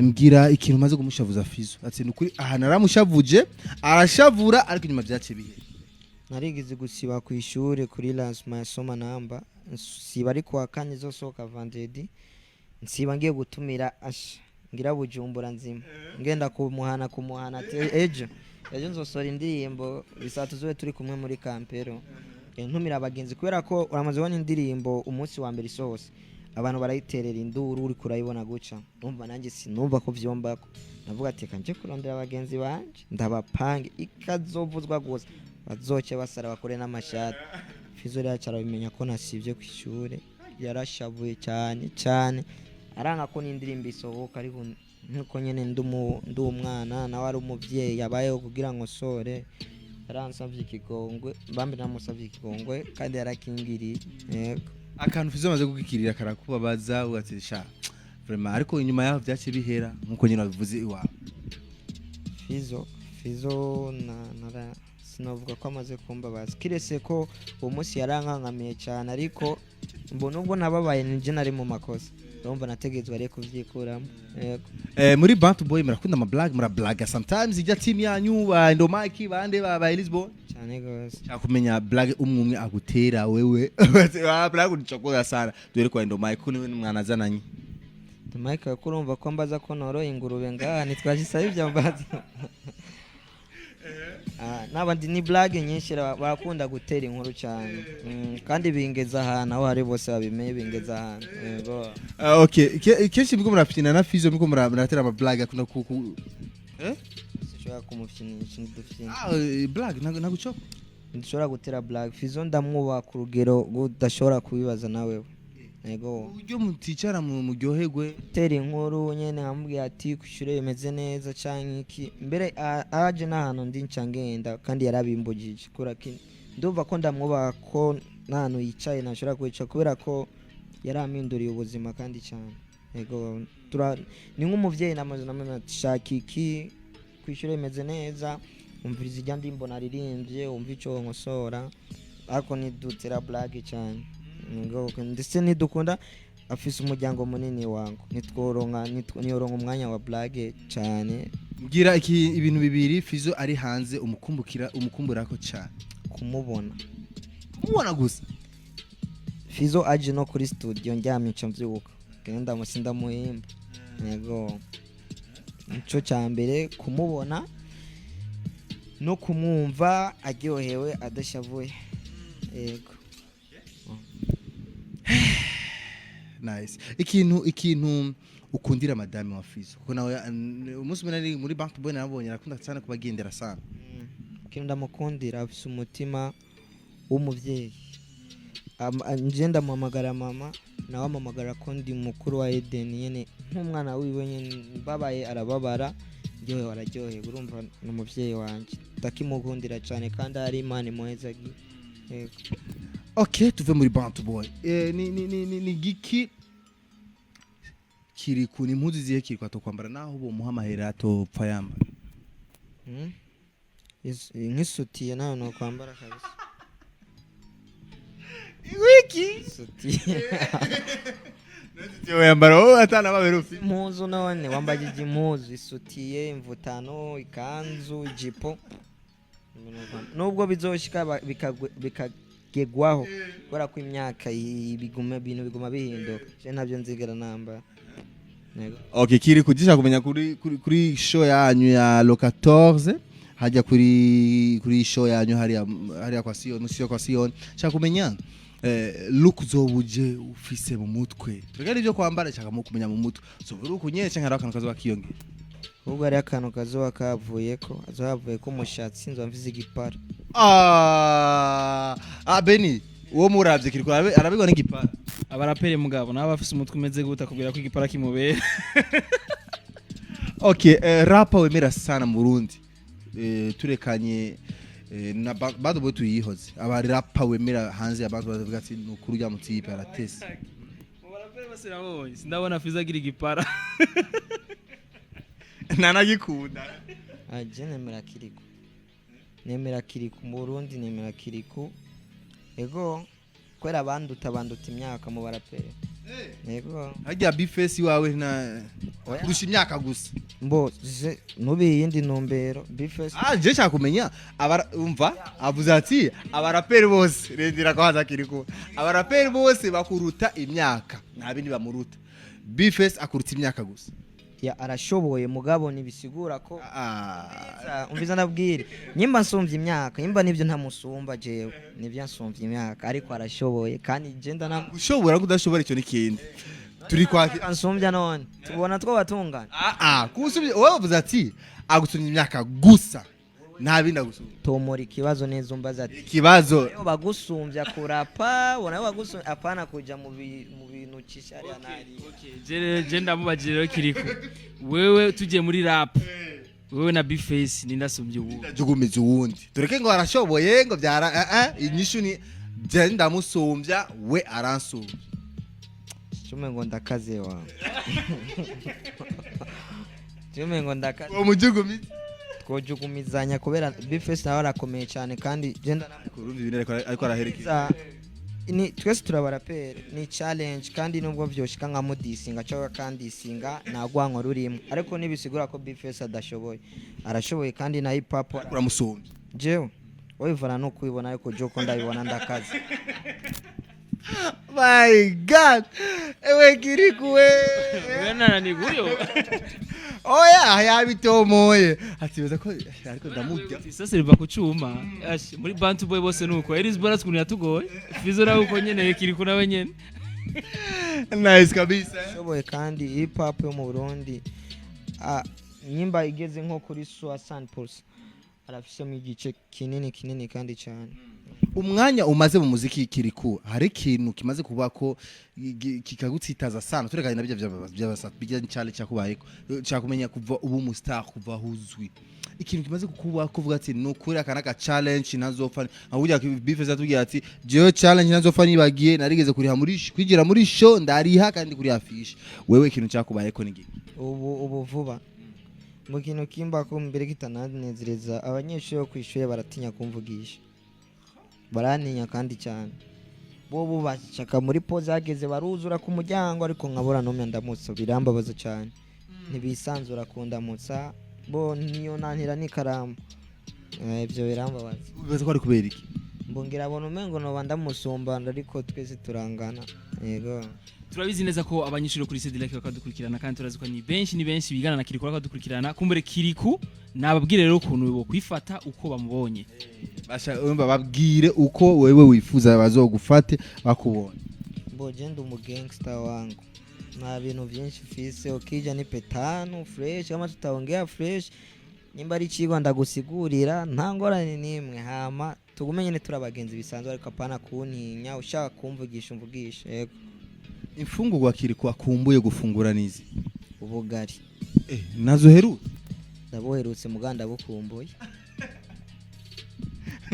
A: mbwira ikintu maze kumushavuza Fizo ati nukuri aha naramushavuje arashavura ariko nyuma byace bihe
C: narigize gusiba ku ishuri kuri lancement soma namba siba ariko wakanye zosoka vendredi nsiba ngiye gutumira ngira Bujumbura nzima ngenda kumuhana ati ejo nzosora indirimbo bisatuzowe turi kumwe muri kampero ntumira abagenzi kubera ko uramaze kubona indirimbo umunsi wa mbere isose abantu barayiterera induru uri kurayibona guca numva nanjye sinumva ko vyomba navuga ati kanje kurondera abagenzi banje ndabapange ikazovuzwa gusa bazoce basara bakore n'amashati Fizo ryacara bimenya ko nasivye ku ishure yarashavuye cyane aranga ko n'indirimbo isohoka ariko nkuko nyene ndumwana nawe ari umuvyeyi yabayeho kugira ngo sore yaransavye ikigongwe bambe namusavye ikigongwe kandi yarakingiriye yego
A: akantu Fizo maze kugikirira karakubabaza ugatisha vraiment ariko inyuma yaho byace bihera nkuko nyine wabivuze iwawe
C: Fizo na sinavuga ko amaze kumbabaza kirese ko uwo munsi yarankangamiye cyane ariko mbona ubwo nababaye nije nari mu makosa urumva nategetswe ari kuvyikuramo yego
A: muri Bantu Boy murakunda murablaga sometimes ijya team yanyu ndo Mike bande ba Elis Boy
C: cyane gose
A: cyakumenya blague umwe agutera wewe blague nicokoza sana dore ko ndo Mike ni mwana zananye
C: Mike kurumva ko mbaza ko noro ingurube ngaha nitwajisa ibyo mbaza n'abandi ni blague nyinshi bakunda gutera inkuru cyane kandi bingeza ahantu aho hari bose babimenye bingeza ahantu yego
A: okay kenshi bwo murapfina na Fizo bwo muratera ama blague akunda
C: sishobora kumufyinisha ndufyina
A: blague nagucoko
C: ndishobora gutera blague Fizo ndamwuba ku rugero udashobora kubibaza nawe yego
A: uburyo muticara mu muryoherwe
C: tera inkuru nyene ambwiye ati kushure bimeze neza canke iki mbere aje n'ahantu ndi ncangenda kandi yarabimbugije kuraki ndumva ko ndamwuba ko n'ahantu yicaye nashobora kwica kubera ko yaraminduriye ubuzima kandi cyane yego ni nk'umuvyeyi namaze shaka iki kwishure bimeze neza umviriza ijya ndimbo naririmbye umva ico nkosora ariko nidutera blague cyane ndetse nidukunda afise umuryango munini wangu niyoronka umwanya wa blague cyane
A: mbwira ibintu bibiri Fizo ari hanze umukumburako cyane
C: kumubona
A: gusa
C: Fizo aje no kuri studio ndyamye nca mvyuka genda musinda muhimba yego nico cyambere kumubona no kumwumva aryohewe adashavuye yego
A: nice ikintu ukundira madame wa Fizo kuko nawe umunsi umwe nari muri bank boy nabonye arakunda cyane kubagendera sana
C: ikintu ndamukundira afise umutima w'umuvyeyi nje ndamuhamagara mama nawe amamagara ko ndi mukuru wa Eden nyene nk'umwana wiwe nyene babaye arababara ryohe wararyohe urumva n'umuvyeyi wanje ndakimukundira cyane kandi ari Imana imuheza yego.
A: Okay, tuve muri bantu boy ni giki KiriKou ni impuzu zihe KiriKou atokwambara naho ubo muha amahera atopfa yambara
C: nk'isutiye nawe no kwambara kabisa
A: wiki
C: sutiye
A: ntiyo yambara atana babero
C: impuzu none wambagije impuzu isutiye imvutano ikanzu ijipo nubwo bizoshika bikagegwaho kubera ko imyaka ibintu biguma bihinduka je ntabyo nzigera namba.
A: Okay, KiriKou dishaka kumenya kuri show yanyu ya lo 14 hajya kuri show yanyu hari kwa Sion musio kwa Sion shaka kumenya look zobuje ufise mu mutwe tugari byo kwambara shaka mu kumenya mu mutwe so look nyene cyangwa akantu kazoba kiyonge
C: ubwo ari akantu kazoba kavuye ko azavuye ko mushatsi nzo mfize igipara
A: Beni uwo muravye KiriKou arabigwa n'igipara
B: abarapere mugabo nabo bafise umutwe umeze gute akubwira ko igipara kimubera.
A: Okay, rapa wemera sana mu Burundi turekanye na bado bo tuyihoze abari rapa wemera hanze abantu bavuga ati nukuru ya mutipe aratese
B: mu barapere bose nabonye sindabona Fizo agira igipara
A: nanagikunda
C: aje nemera KiriKou mu Burundi nemera KiriKou ego kwera banduta imyaka mu barapere yego
A: hajya bifesi wawe na kurusha imyaka gusa
C: mbo nubi yindi ntumbero bifesi
A: je cyakumenya umva avuze ati abarapere bose rendira ko haza KiriKou abarapere bose bakuruta imyaka nta bindi bamuruta bifesi akuruta imyaka gusa
C: ya arashoboye mugabo nibisigura ko umviza nabwire nyimba nsumvye imyaka nyimba nivyo ntamusumba jewe nivyo nsumvye imyaka ariko arashoboye kandi genda na
A: ushobora kudashobora icyo nikindi turi kwa
C: nsumvya none tubona two batungana
A: kusubye wowe uvuze ati agusumye imyaka gusa nta bindi agusumye
C: tomora ikibazo neza umbaza ati
A: ikibazo
C: bagusumvya kurapa bona bagusumvya apana kuja mu bintu cishari anari.
B: Je ndamubajije rero KiriKou wewe tuje muri rap wewe na Bface nindasumbye ubu
A: ndajugumiza uwundi tureke ngo arashoboye ngo byara inyishu ni je ndamusumbya we aransumbya
C: Chume ngo ndakaze wa Chume ngo ndakaze
A: uwo mujugumiza
C: twojugumizanya kubera Bface nawe arakomeye cyane kandi genda
A: kurundi bintu ariko araherekeza
C: ni twese turabarapere ni challenge kandi nubwo vyoshika nka mudisinga cyo kandi singa nagwanko rurimo ariko nibisigura ko Bface adashoboye arashoboye kandi na hip hop
A: uramusumbya
C: jewe wivana no kwibona ariko joko ndabibona ndakaze.
A: My God, ewe KiriKou
B: wewe nani guyo
A: oya yabitomoye atibaza ko ariko ndamujya
B: sasa riva kucuma muri bantu boy bose nuko Eris Boras kuntu yatugoye Fizo nawe uko nyene KiriKou nawe nyene
A: nice kabisa
C: shoboye kandi hip hop yo mu Burundi nyimba igeze nko kuri 60% arafise mu gice kinini kandi cyane.
A: Umwanya umaze mu muziki KiriKou hari ikintu kimaze kuba ko kikagutsitaza sana turekanye nabyo by'abasat bijya cyane cyakubayeko cyakumenya kuva ubu mu star kuva huzwi ikintu kimaze kukuba kuvuga ati nukuri akana ka challenge nazofana ahujya Bface atubwira ati jewe challenge nazofana ibagiye narigeze kuri kwigira muri show ndariha kandi kuri afishe wewe ikintu cyakubayeko ni giki
C: ubu vuba mu kintu kimba ko mbere kitananezereza abanyeshuri bo kwishure baratinya kumvugisha baraninya kandi cyane bo bashaka muri pause hageze baruzura ku muryango ariko nkabura no ndamutso birambabaza cyane ntibisanzura kundamutsa bo niyo nantira n'ikaramu ibyo birambabaza
A: bibaza ko ari kubera iki
C: mbongira abona umengo no bandamusumbana ariko twese turangana yego
B: turabizi neza ko abanyeshuri kuri Cedric bakadukurikirana kandi turazi ko ni benshi bigana na KiriKou bakadukurikirana kumbere KiriKou nababwire rero ukuntu bo kwifata uko bamubonye
A: basha umba babwire uko wewe wifuza bazogufate bakubonye
C: mbogenda umugangster wangu nta bintu byinshi fise ukija ni petano fresh kama tutaongea fresh nimba ari cigwa ndagusigurira nta ngorane nimwe hama tugumenye ne turabagenzi bisanzwe ariko apana kuntinya ushaka kumvugisha umvugisha yego
A: imfungurwa KiriKou akumbuye gufungura nizi
C: ubugari
A: nazo heru
C: ndaboherutse muganda bukumbuye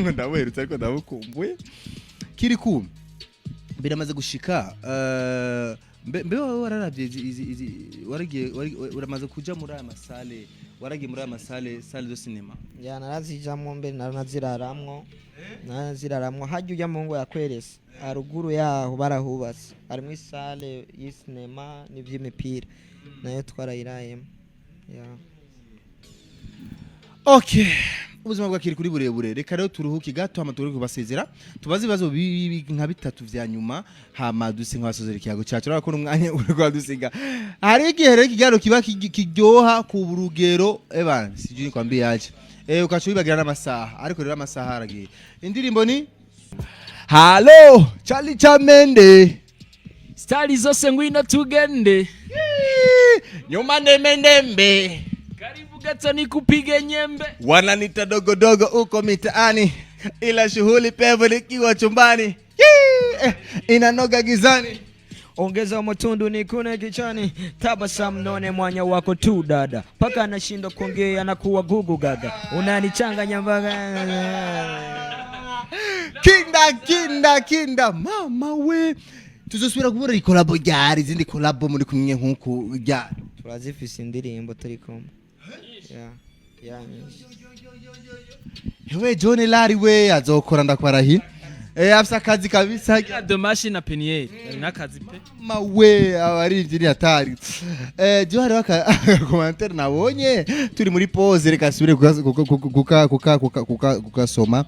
A: ngo ndaboherutse ariko ndabukumbuye KiriKou biramaze gushika mbe wararavye waragiye uramaze kuja muri aya masale waragiye muri aya masale salle de cinema
C: ya narazijamwo mbe naraziraramwo hajya ujya mu ngo yakwerese haruguru yaho barahubatse harimo isale y'cinema n'ivy'imipira nayo twarayirayemo ya
A: okay ubuzima bwa KiriKou burebure reka rero turuhuke gato hama turi kubasezera tubaze ibibazo nka bitatu vya nyuma hama dusinga basozera ikiyago cyacu rako n'umwanya uri kwadusinga hari igihe rero kigaro kiba kiryoha ku burugero ebana sijui kwambie yaje ukacho bibagira n'amasaha ariko rero amasaha aragiye indirimbo ni Halo Charlie Chamende
B: stari zose ngwino tugende
A: nyuma nembe
B: karibu gato nikupige nyembe
A: wananita dogo uko mitaani ila shughuli pevu likiwa chumbani inanoga gizani
C: ongeza matundu nikune kichani tabasamu none mwanya wako tu dada paka anashinda kuongea na kuwa gugu gaga unanichanganya mpaka
A: kinda mama we tuzosubira kubura ikolabo ryari zindi kolabo muri kumwe nkuko ryari
C: turazifise indirimbo turi kumwe ya
A: Hewe John Larry we azokora ndakwarahi afisa akazi kabisa
B: de machine penier nakazi pe
A: mawe abarivyi ni hatari je hari waka commentaire nabonye turi muri pause reka subire kukasoma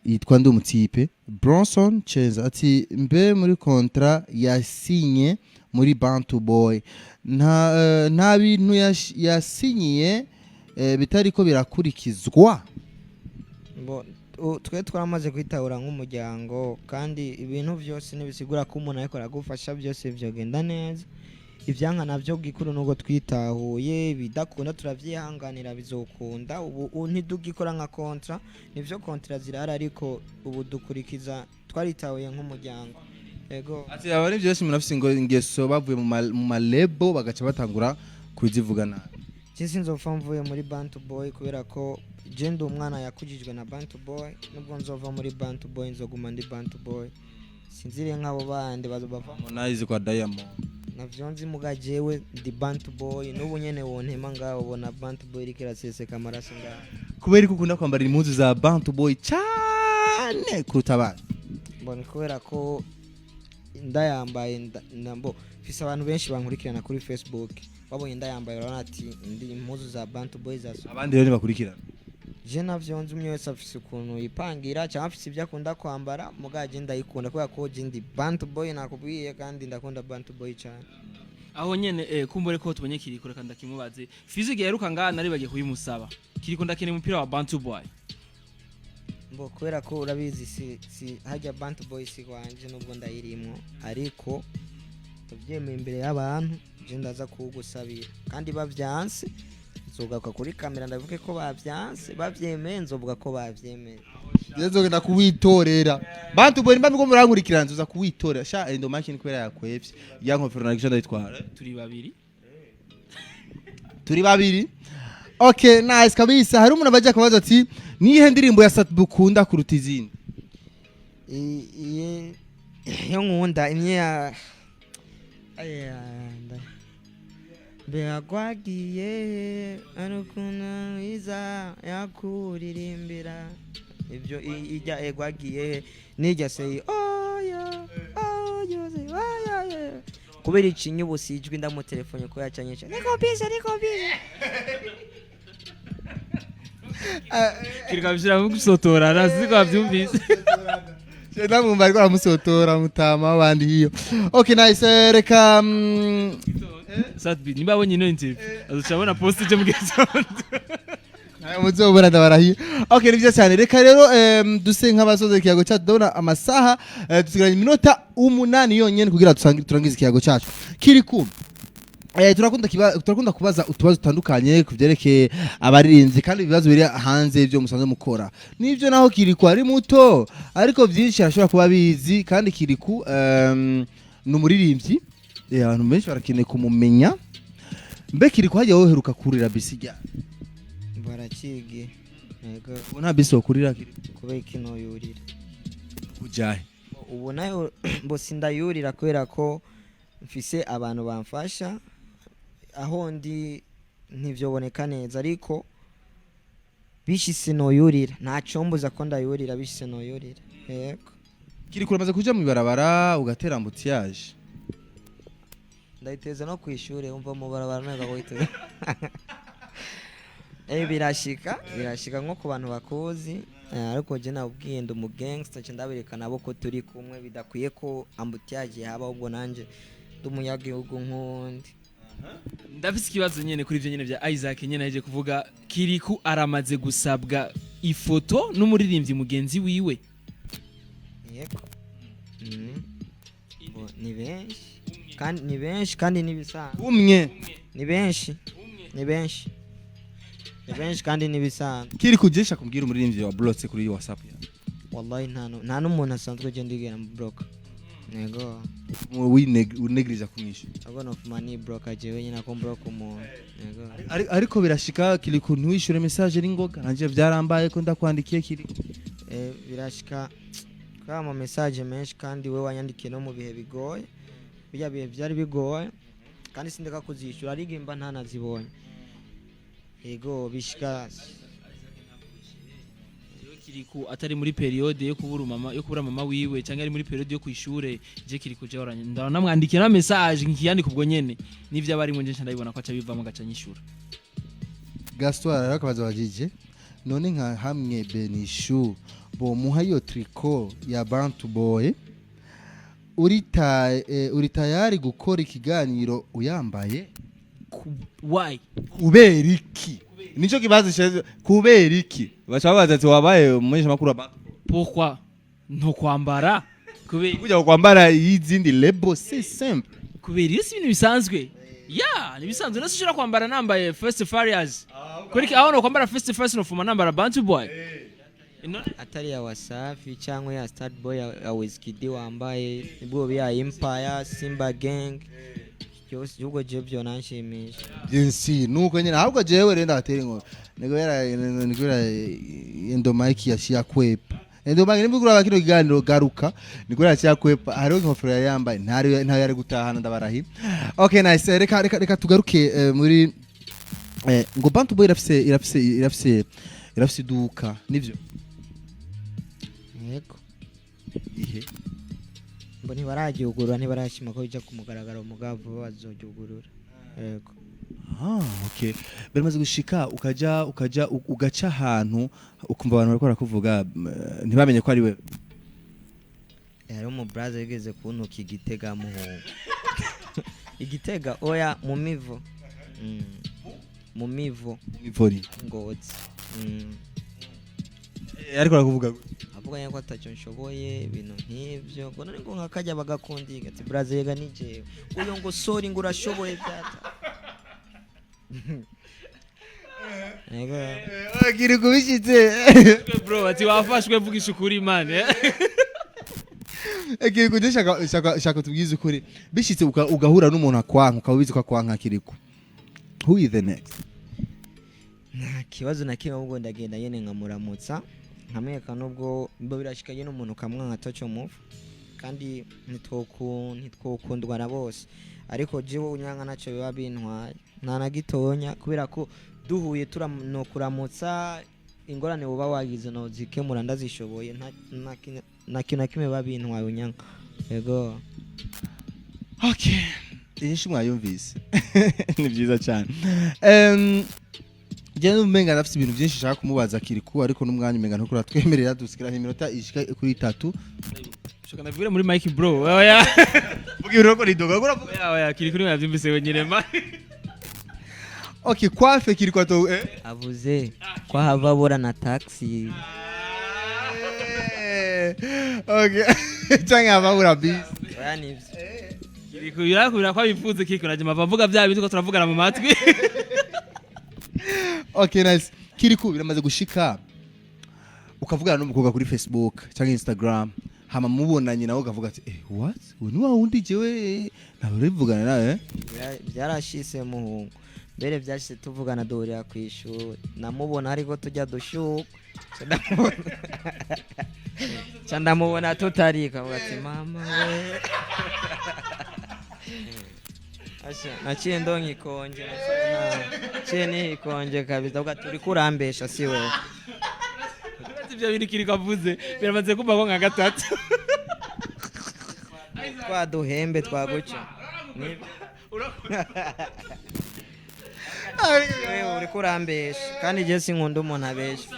A: yitwa ndumutipe Bronson Chenza ati mbe muri contrat yasinye muri Bantu Boy nta bintu yasinyiye bitariko birakurikizwa
C: twe twaramaze kwitahura nk'umuryango kandi ibintu byose nibisigura ko umuntu ariko aragufasha byose byogenda neza ivyanka navyo gikuru nuko twitahuye bidakunda turavyihanganira bizokunda ubu ntidugikora nka kontra nivyo kontra zirara ariko ubu dukurikiza twaritahuye nk'umuryango ego
A: ati abari byose munafise ngo ingeso bavuye mu malebo bagaca batangura kuzivugana
C: sinzopfa mvuye muri Bantu Boy kubera ko jendo umwana yakujijwe na Bantu Boy nubwo nzova muri Bantu Boy nzoguma ndi Bantu Boy sinzire nk'abo bandi bazobava
A: Harmonize kwa Diamond
C: navyonzi mugajewe ndi Bantu Boy nubu nyene wontema ngaho bona Bantu Boy rikira seseka amaraso ngaho
A: kubera ko ukunda kwambara impuzu za Bantu Boy cyane kuruta abandi
C: mbona kubera ko ndayambaye ndambo fisa abantu benshi bankurikirana kuri Facebook babonye ndayambaye urabona ati ndi impuzu za Bantu Boy za
A: abandi rero bakurikirana
C: je navyonzi umwe wese afise ukuntu yipangira cyangwa afise ibyo akunda kwambara mugaje ndayikunda kubera ko je ndi Bantu Boy nakubwiye kandi ndakunda Bantu Boy cyane
B: aho nyene kumbure ko tubonye KiriKou reka ndakimubaze fizike yaruka ngana nari bagiye kuyimusaba KiriKou ndakene umupira wa Bantu Boy
C: mbo kubera ko urabizi si hajya Bantu Boy si kwanje nubwo ndayirimwo ariko tuvyemeye imbere y'abantu je ndaza kugusabira kandi bavyanse nzogaruka kuri kamera ndavuge ko bavyanse bavyemeye nzovuga ko bavyemeye
A: Ndezogenda kuwitorera Bantu Boy mbamwe murankurikirana nzoza kuwitorera sha endo machine kwera yakwevye yankofero na gishanda yitwara turi babiri okay nice kabisa hari umuntu abaje akabaza ati nihe ndirimbo ya Satbukunda kuruta izindi
C: yo nkunda imye ya Beagwagiye arukuna wiza yakuririmbira ibyo ijya egwagiye nijya say oya kubera ikinyu busijwe ndamu telefone ko yacanyisha niko bize
B: Kirika bishira gusotora nasi ko avyumvise.
A: namwumva ariko aramusotora mutama wandi hiyo. Okay nice reka
B: Satbi nimba abonye ino interview azacabona post je mu gitondo.
A: muzobona ndabarahiye. Okay nivyo cyane reka rero duse nk'abasoze ikiyago cyacu ndabona amasaha dusigaranye iminota 8 yonyene kugira turangize ikiyago cyacu. KiriKou turakunda kubaza utubazo tutandukanye kuvyerekeye abaririmbyi kandi ibibazo biri hanze ibyo musanzwe mukora. Nivyo naho KiriKou ari muto ariko byinshi arashobora kuba bizi kandi KiriKou ni umuririmbyi abantu benshi barakeneye kumumenya. Mbe KiriKou hagiye woheruka kurira bisiga
C: barakige yego
A: nta bisi wokurira
C: kubera kino yurira
A: ujahe
C: ubu nayo bose ndayurira kubera ko mfise abantu bamfasha aho ndi ntivyoboneka neza ariko bishise no yurira nta combuza ko ndayurira bishise no yurira yego
A: KiriKou amaze kuja mu barabara ugatera ambutiyaje
C: ndayiteza no kwishure umva mu barabara naga goiteza birashika nko ku bantu bakozi ariko je nabwiye ndo mu gangster cyo ndaberekana abo ko turi kumwe bidakwiye ko ambutiyaje haba ubwo nanje ndumuyagihugu nkundi.
B: Ndafise ikibazo nyene kuri ivyo nyene vya Isaac nyene aje kuvuga KiriKou aramaze gusabwa ifoto n'umuririmbyi mugenzi wiwe.
C: Yego. Ni benshi kandi nibisanzwe.
A: Umwe
C: Ni benshi kandi nibisanzwe.
A: KiriKou jesha kumbwira umuririmbyi wa blotse kuri WhatsApp ya.
C: Wallahi nta n'umuntu asanzwe je ndigera mu block. Nego.
A: Unegrija kumwisha.
C: Ago no fumani broker jewe nyina ko block umuntu. Nego.
A: Ariko birashika KiriKou ntiwishure message n'ingoga nanje byarambaye ko ndakwandikiye KiriKou.
C: Birashika kama message menshi kandi we wanyandikiye no mu bihe bigoye. Bijya bihe byari bigoye kandi sindeka kuzishura arigimba ntanazibonye. Ego bishika
B: KiriKou atari muri periode yo kubura mama wiwe cyangwa ari muri periode yo kwishure je KiriKou je oranye ndabona mwandikira message nkiyandika ubwo nyene nivyo abari mu nje ndabibona ko aca bivamo gaca nyishura.
A: Gastoire arakabaza wajije none nka hamwe Benishu bo muha yo tricot ya Bantu Boy uri tayari gukora ikiganiro uyambaye
B: why
A: kubera iki nico kibazo cyo kubera iki bacabaza ati wabaye umwisha makuru Bantu
B: pourquoi no kwambara kubera
A: kujya kwambara yizindi label c'est simple
B: kubera isi ibintu bisanzwe nibisanzwe nasi shira kwambara nambaye First Farias kuri aho no kwambara First no fuma nambara Bantu Boy
C: atari ya Wasafi cyangwa ya Start Boy ya Wizkid wambaye ibwo ya Empire Simba Gang cyose yugo je byo nanshimisha
A: yensi nuko nyine ahubwo jewe renda atera ngo nigera endo Mike yashia kwepa endo Mike nibigura bakino kiganiro garuka nigera yashia kwepa hariho nkofero yambaye nta yari gutahana ndabarahi. Okay nice reka tugaruke muri ngo Bantu Boy irafise duka nivyo
C: yego ihe mboni baragiyugurura ntibarashima ko bijya kumugaragara umugabo bazojugurura yego
A: okay bamaze gushika ugaca ahantu ukumva abantu bariko barakuvuga ntibamenye ko ari we
C: yari mu brother yigeze kuntuka Igitega muhungu Igitega oya mu mivo Ngozi
A: ariko arakuvuga
C: avuga yako atacyo nshoboye ibintu nk'ibyo ngo none ngo nkakajya bagakundiga ati brother yega nije uyo ngo sorry ngo urashoboye byata ego
A: agire kubishitse
B: bro ati wafashwe vugisha ukuri man
A: KiriKou shaka tubwize ukuri bishitse ugahura n'umuntu akwanka ukabizi ko akwanka KiriKou who is the next
C: nta kibazo na kimwe ubwo ndagenda yene nkamuramutsa nkamweka nubwo mbo birashikanye n'umuntu kamwanka tocho mufu kandi ntitwokundwa na bose ariko jewe unyanga naco biba bintwaye nta na gitonya kubera ko duhuye no kuramutsa ingorane buba wagize no zikemura ndazishoboye nta kintu kimwe biba bintwaye unyanga yego.
A: Okay iyi shimwa yumvise ni byiza cyane je n'umenga nafite ibintu byinshi shaka kumubaza KiriKou ariko n'umwanya umenga ntuko ratwemerera dusikira iminota ishika kuri 3
B: shoka navire muri Mike bro oya
A: vuga ibintu ko ridoga gura
B: oya KiriKou niwe yavyumvise wenyine ma
A: okay kwafe KiriKou to
C: avuze ko hava bora na taxi
A: okay cyangwa ababura bis
C: oya nivyo
B: KiriKou birakubira ko bifuze KiriKou naje mavuga bya bintu ko turavugana mu matwi
A: okay nice KiriKou biramaze gushika ukavugana n'umukobwa kuri Facebook cyangwa Instagram hama mubonanye nawe ukavuga ati what we ni wundi jewe ntabwo rivugana nawe
C: byarashise muhungu mbere byashise tuvugana dorera kwishuri namubona ariko tujya dushuka ndamubona tutarika ati mama we naciye ndonkikonje naciye nikonje kabisa uga turi kurambesha si we
B: ibyo bintu KiriKou avuze biramaze kumva ko nka gatatu
C: twaduhembe twaguca uri kurambesha kandi je sinkunda umuntu abesha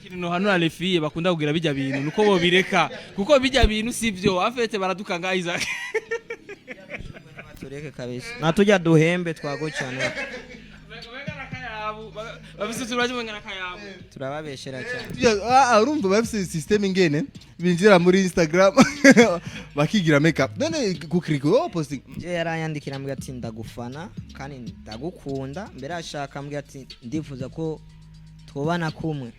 B: ikintu hano alefiye bakunda kugira bijya bintu nuko bo bireka kuko bijya bintu sivyo afete baradukanga Isaac
C: tureke kabisa natujya duhembe twagucana turababeshera cyane
A: urumva bafite system ingene binjira muri Instagram bakigira makeup none ku KiriKou posting
C: je yaranyandikira mbwa ati ndagufana kandi ndagukunda mbere ashaka mbwa ati ndifuza ko twobana kumwe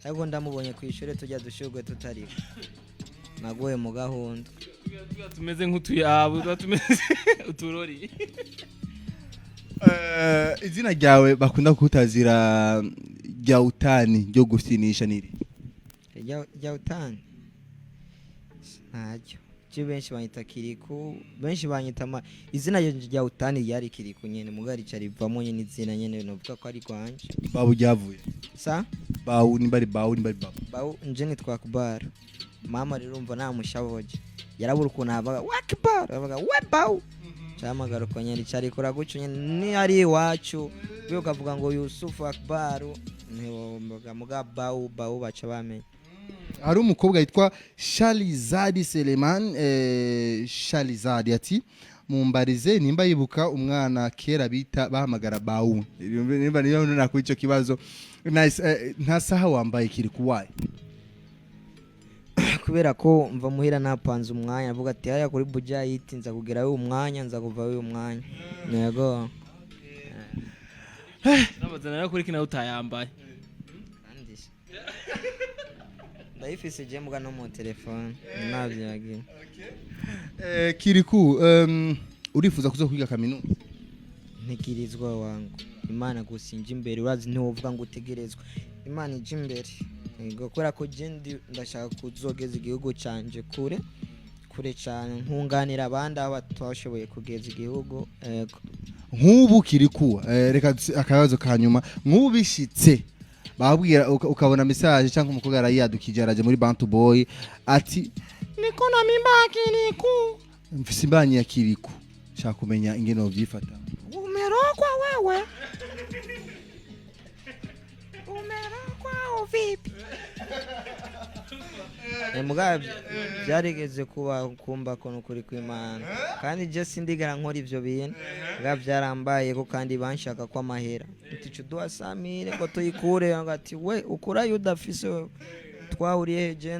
C: ariko ndamubonye kwishore tujya dushugwe tutariko nagoye mu gahunda
B: tumeze nk'utuyabo tumeze uturori
A: izina ryawe bakunda kutazira Jyautani ryo gusinisha niri
C: Jyautani ntacyo je benshi banyita KiriKou benshi banyita izina Jyautani yari KiriKou nyene mugari carivamo nyene izina nyene novuga ko ari kwanje
A: babu ryavuye
C: sa
A: bawu nimbari babu
C: bawu nje nitwa Akbar mama rirumva namushavoje yarabura ukuntu avuga wakbar avuga webawu cyamagaro ko nyeri cyari kora gucunye ni ari iwacu byo kavuga ngo Yusufu Akbar ntiwombaga muga bawu baca bamenye
A: hari umukobwa yitwa Shalizadi Seleman Shalizadi ati mumbarize nimba yibuka umwana kera bita bahamagara bawu nimba niyo nakuri ico kibazo nice nta saha wambaye KiriKou waye
C: kubera ko mva muhira napanze umwanya avuga ati haya kuri buja yitinza kugera we umwanya nza kuva we umwanya yego
B: nabazana yo kuri kina utayambaye
C: andisha ndayifise je mbwa no mu telefone nabyagiye
A: KiriKou urifuza kuzo kwiga kaminuza
C: ntikirizwa wangu Imana gusinja imbere urazi ntiwovuga ngo utegerezwa Imana ije imbere ngo kubera ko je ndashaka kuzogeza igihugu canje kure cyane nkunganira abandi aho batashoboye kugeza igihugu
A: nk'ubu KiriKou reka akabazo kanyuma nk'ubu bishitse babwira ukabona message cyangwa umukobwa arayadukije araje muri Bantu Boy ati niko na mimba KiriKou mfise imbanyi ya KiriKou shaka kumenya ingene ovyifata umerokwa wewe umerokwa vipi
C: mugabo byarigeze kuba kumba ko nukuri kw'Imana kandi je sindigara nkora ivyo bintu bwa byarambaye ko kandi banshaka kwa mahera uticu duasamire ngo tuyikure ngati we ukura yudafise twahuriye je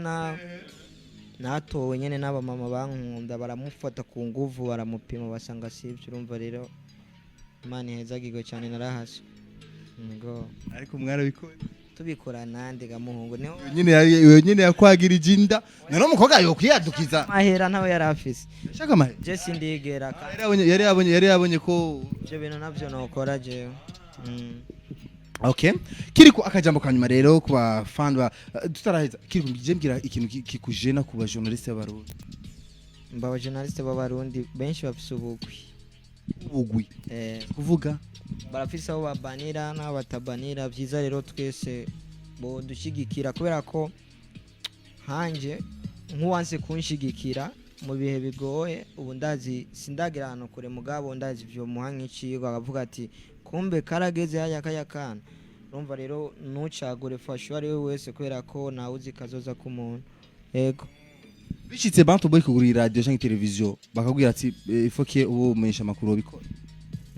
C: natowe nyene n'aba mama bankunda baramufata ku nguvu baramupima basanga sivyo urumva rero Imana ihezagirwe cyane narahashe ngo
A: ariko mwara bikora
C: tubikora nande gamuhungu niho
A: nyine yakwagira ijinda none umukobwa yo kwiyadukiza
C: mahera ntawe yarafise
A: shaka mahera
C: je sindigera
A: yari yabonye ko
C: byo bintu navyo nokora je
A: okay KiriKou akajambo kanyuma rero kuba fan ba tutaraheza KiriKou mbwira ikintu kikujena kuba journaliste y'abarundi
C: mba journaliste b'abarundi benshi bafise ubugwi
A: kuvuga
C: barafise aho babanira n'aho batabanira byiza rero twese bo dushigikira kubera ko hanje nk'uwanse kunshigikira mu bihe bigoye ubu ndazi sindagira hano kure mugabo ndazi byo muhankiciye akavuga ati kumbe karageze haya kayakana urumva rero ntucagure fasha ari we wese kubera ko nawe uzi kazoza k'umuntu yego
A: bishitse Bantu Boy kugura radio cyangwa televiziyo bakabwira ati ifoke ubu menyesha amakuru ubikora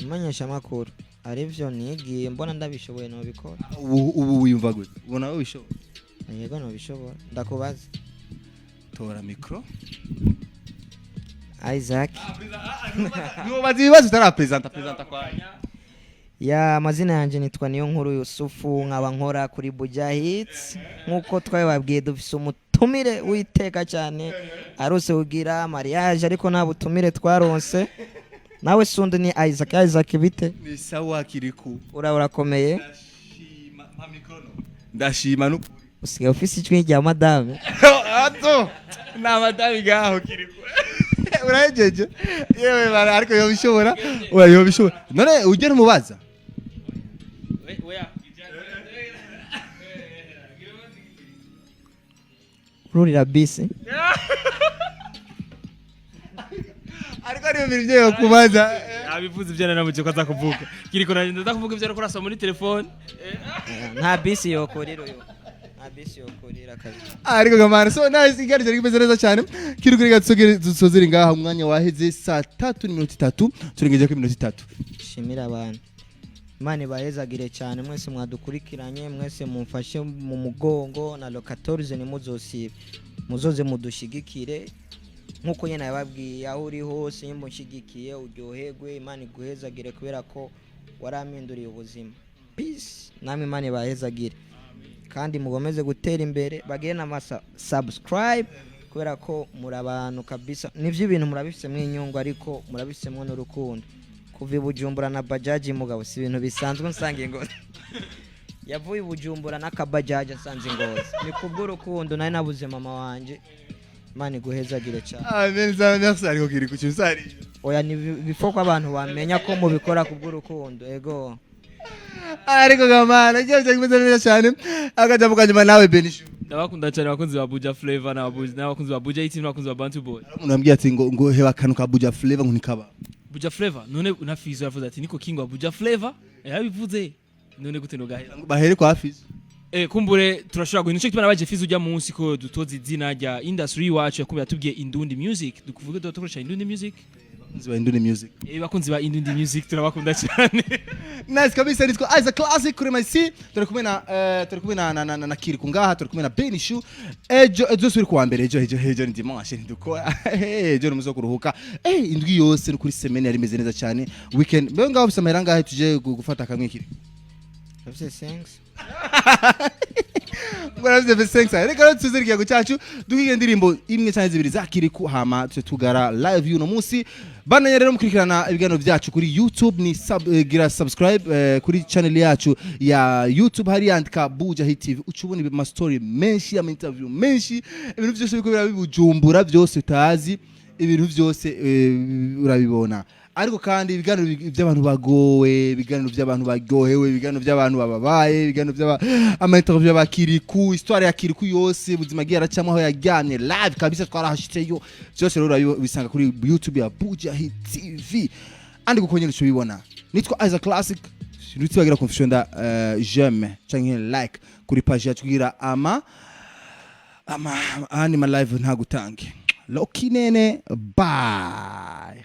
C: umenyesha amakuru arivyo nigiye mbona ndabishoboye no bikora
A: ubu wiyumva gute ubona wowe bishoboye
C: yego no bishobora ndakubaza
A: tora micro
C: Isaac
A: nubaza ibibazo utarapresenta kwa
C: ya mazina yanje nitwa niyo nkuru Yusufu nkaba nkora kuri Buja Hits nkuko twababwiye dufise umutumire witeka cyane arose ugira mariage ariko nta butumire twaronse nawe sundi ni Isaac bite
A: ni sawa KiriKou
C: urakomeye
A: ndashima no
C: usigaye ufise ijwi rya madame
A: ato na madame gaho KiriKou urajeje yewe bara ariko yo bishobora yo bishobora none ugera mubaza
C: ururira bisi
A: ariko ari ibintu byo kubaza
B: abivuze ibyo naramuje ko azakuvuga KiriKou nagenda ndakuvuga ibyo ariko muri telefone
C: nta bisi yokorera yo nta bisi yokorera kazi
A: ariko gamana so nice igarije kimeze neza cyane KiriKou rega dusozera ngaha umwanya waheze saa 3:03 turengeje ko iminota 3
C: shimira abantu Imana bahezagire cyane mwese mwadukurikiranye mwese mumfashe mu mugongo na locatorize nimuzosibe muzoze mudushigikire nkuko nyene yababwiye aho uri hose yimushigikiye uryoherwe Imana iguhezagire kubera ko waraminduriye ubuzima peace namwe Imana bahezagire kandi mugomeze gutera imbere bagire na subscribe kubera ko muri abantu kabisa nivyo ibintu murabifise mwinyungu ariko murabifisemwe n'urukundo kuva Bujumbura na bajaji mugabo si ibintu bisanzwe nsangiye ngo yavuye Bujumbura n'akabajaji asanze ngozi ni kubw'urukundo nari nabuze mama wanje Imana iguhezagire cyane
A: amen merci ariko KiriKou cyusari
C: oya ni bifoko abantu bamenya ko mubikora kubw'urukundo ego
A: ariko gamana cyo kimeze neza cyane akaja mukanyuma nawe Benishu
B: ndabakunda cyane abakunzi ba Buja Flavor n'abakunzi ba Buja Hits n'abakunzi ba Bantu Boy
A: umuntu ambwiye ati ngo heba kanuka Buja Flavor nkunikaba
B: Buja Flavor none unafizo yavuze ati niko king wa Buja Flavor yabivuze none gute no gahera
A: bahere kwa Hafiz
B: kumbure turashobora guhindura cyo baje Fizo ujya munsi ko dutoza izina rya industry wacu yakubira tubwiye Indundi Music dukuvuge dukoresha Indundi Music bakunzi ba Indundi Music bakunzi ba Indundi Music turabakunda cyane
A: nice kabisa nitwa Isaac Classic kuri MC turi kumwe na KiriKou ngaha turi kumwe na Benishu ejo suri kuwa mbere ejo ni dimanche ndukora ejo numuzo kuruhuka indwi yose kuri semaine yari meze neza cyane weekend mbe ngaho bisamera ngahe tuje gufata kamwe kiri
C: thanks
A: Murabize thanks reka tuzirikiye gucacu duhiye indirimbo imwe cyane zibiri za KiriKou hama tugara live yuno munsi bananye rero mukurikirana ibiganiro byacu kuri YouTube ni gira subscribe kuri channel yacu ya YouTube hari yandika Buja Hit TV ucubona ama story menshi ama interview menshi ibintu byose biko Bujumbura byose utazi ibintu byose urabibona ariko kandi ibiganiro by'abantu bagowe ibiganiro by'abantu baryohewe ibiganiro by'abantu bababaye ibiganiro ama interview ya KiriKou histoire ya KiriKou yose ubuzima bwira cyangwa aho yajyanye live kabisa twarahashitseyo byose rero bisanga kuri YouTube ya Buja Hit TV andi gukonyera cyo bibona nitwa Isaac Classic nitwagira confusion da j'aime cyangwa like kuri page yacu kugira ama live ntagutange Loki nene bye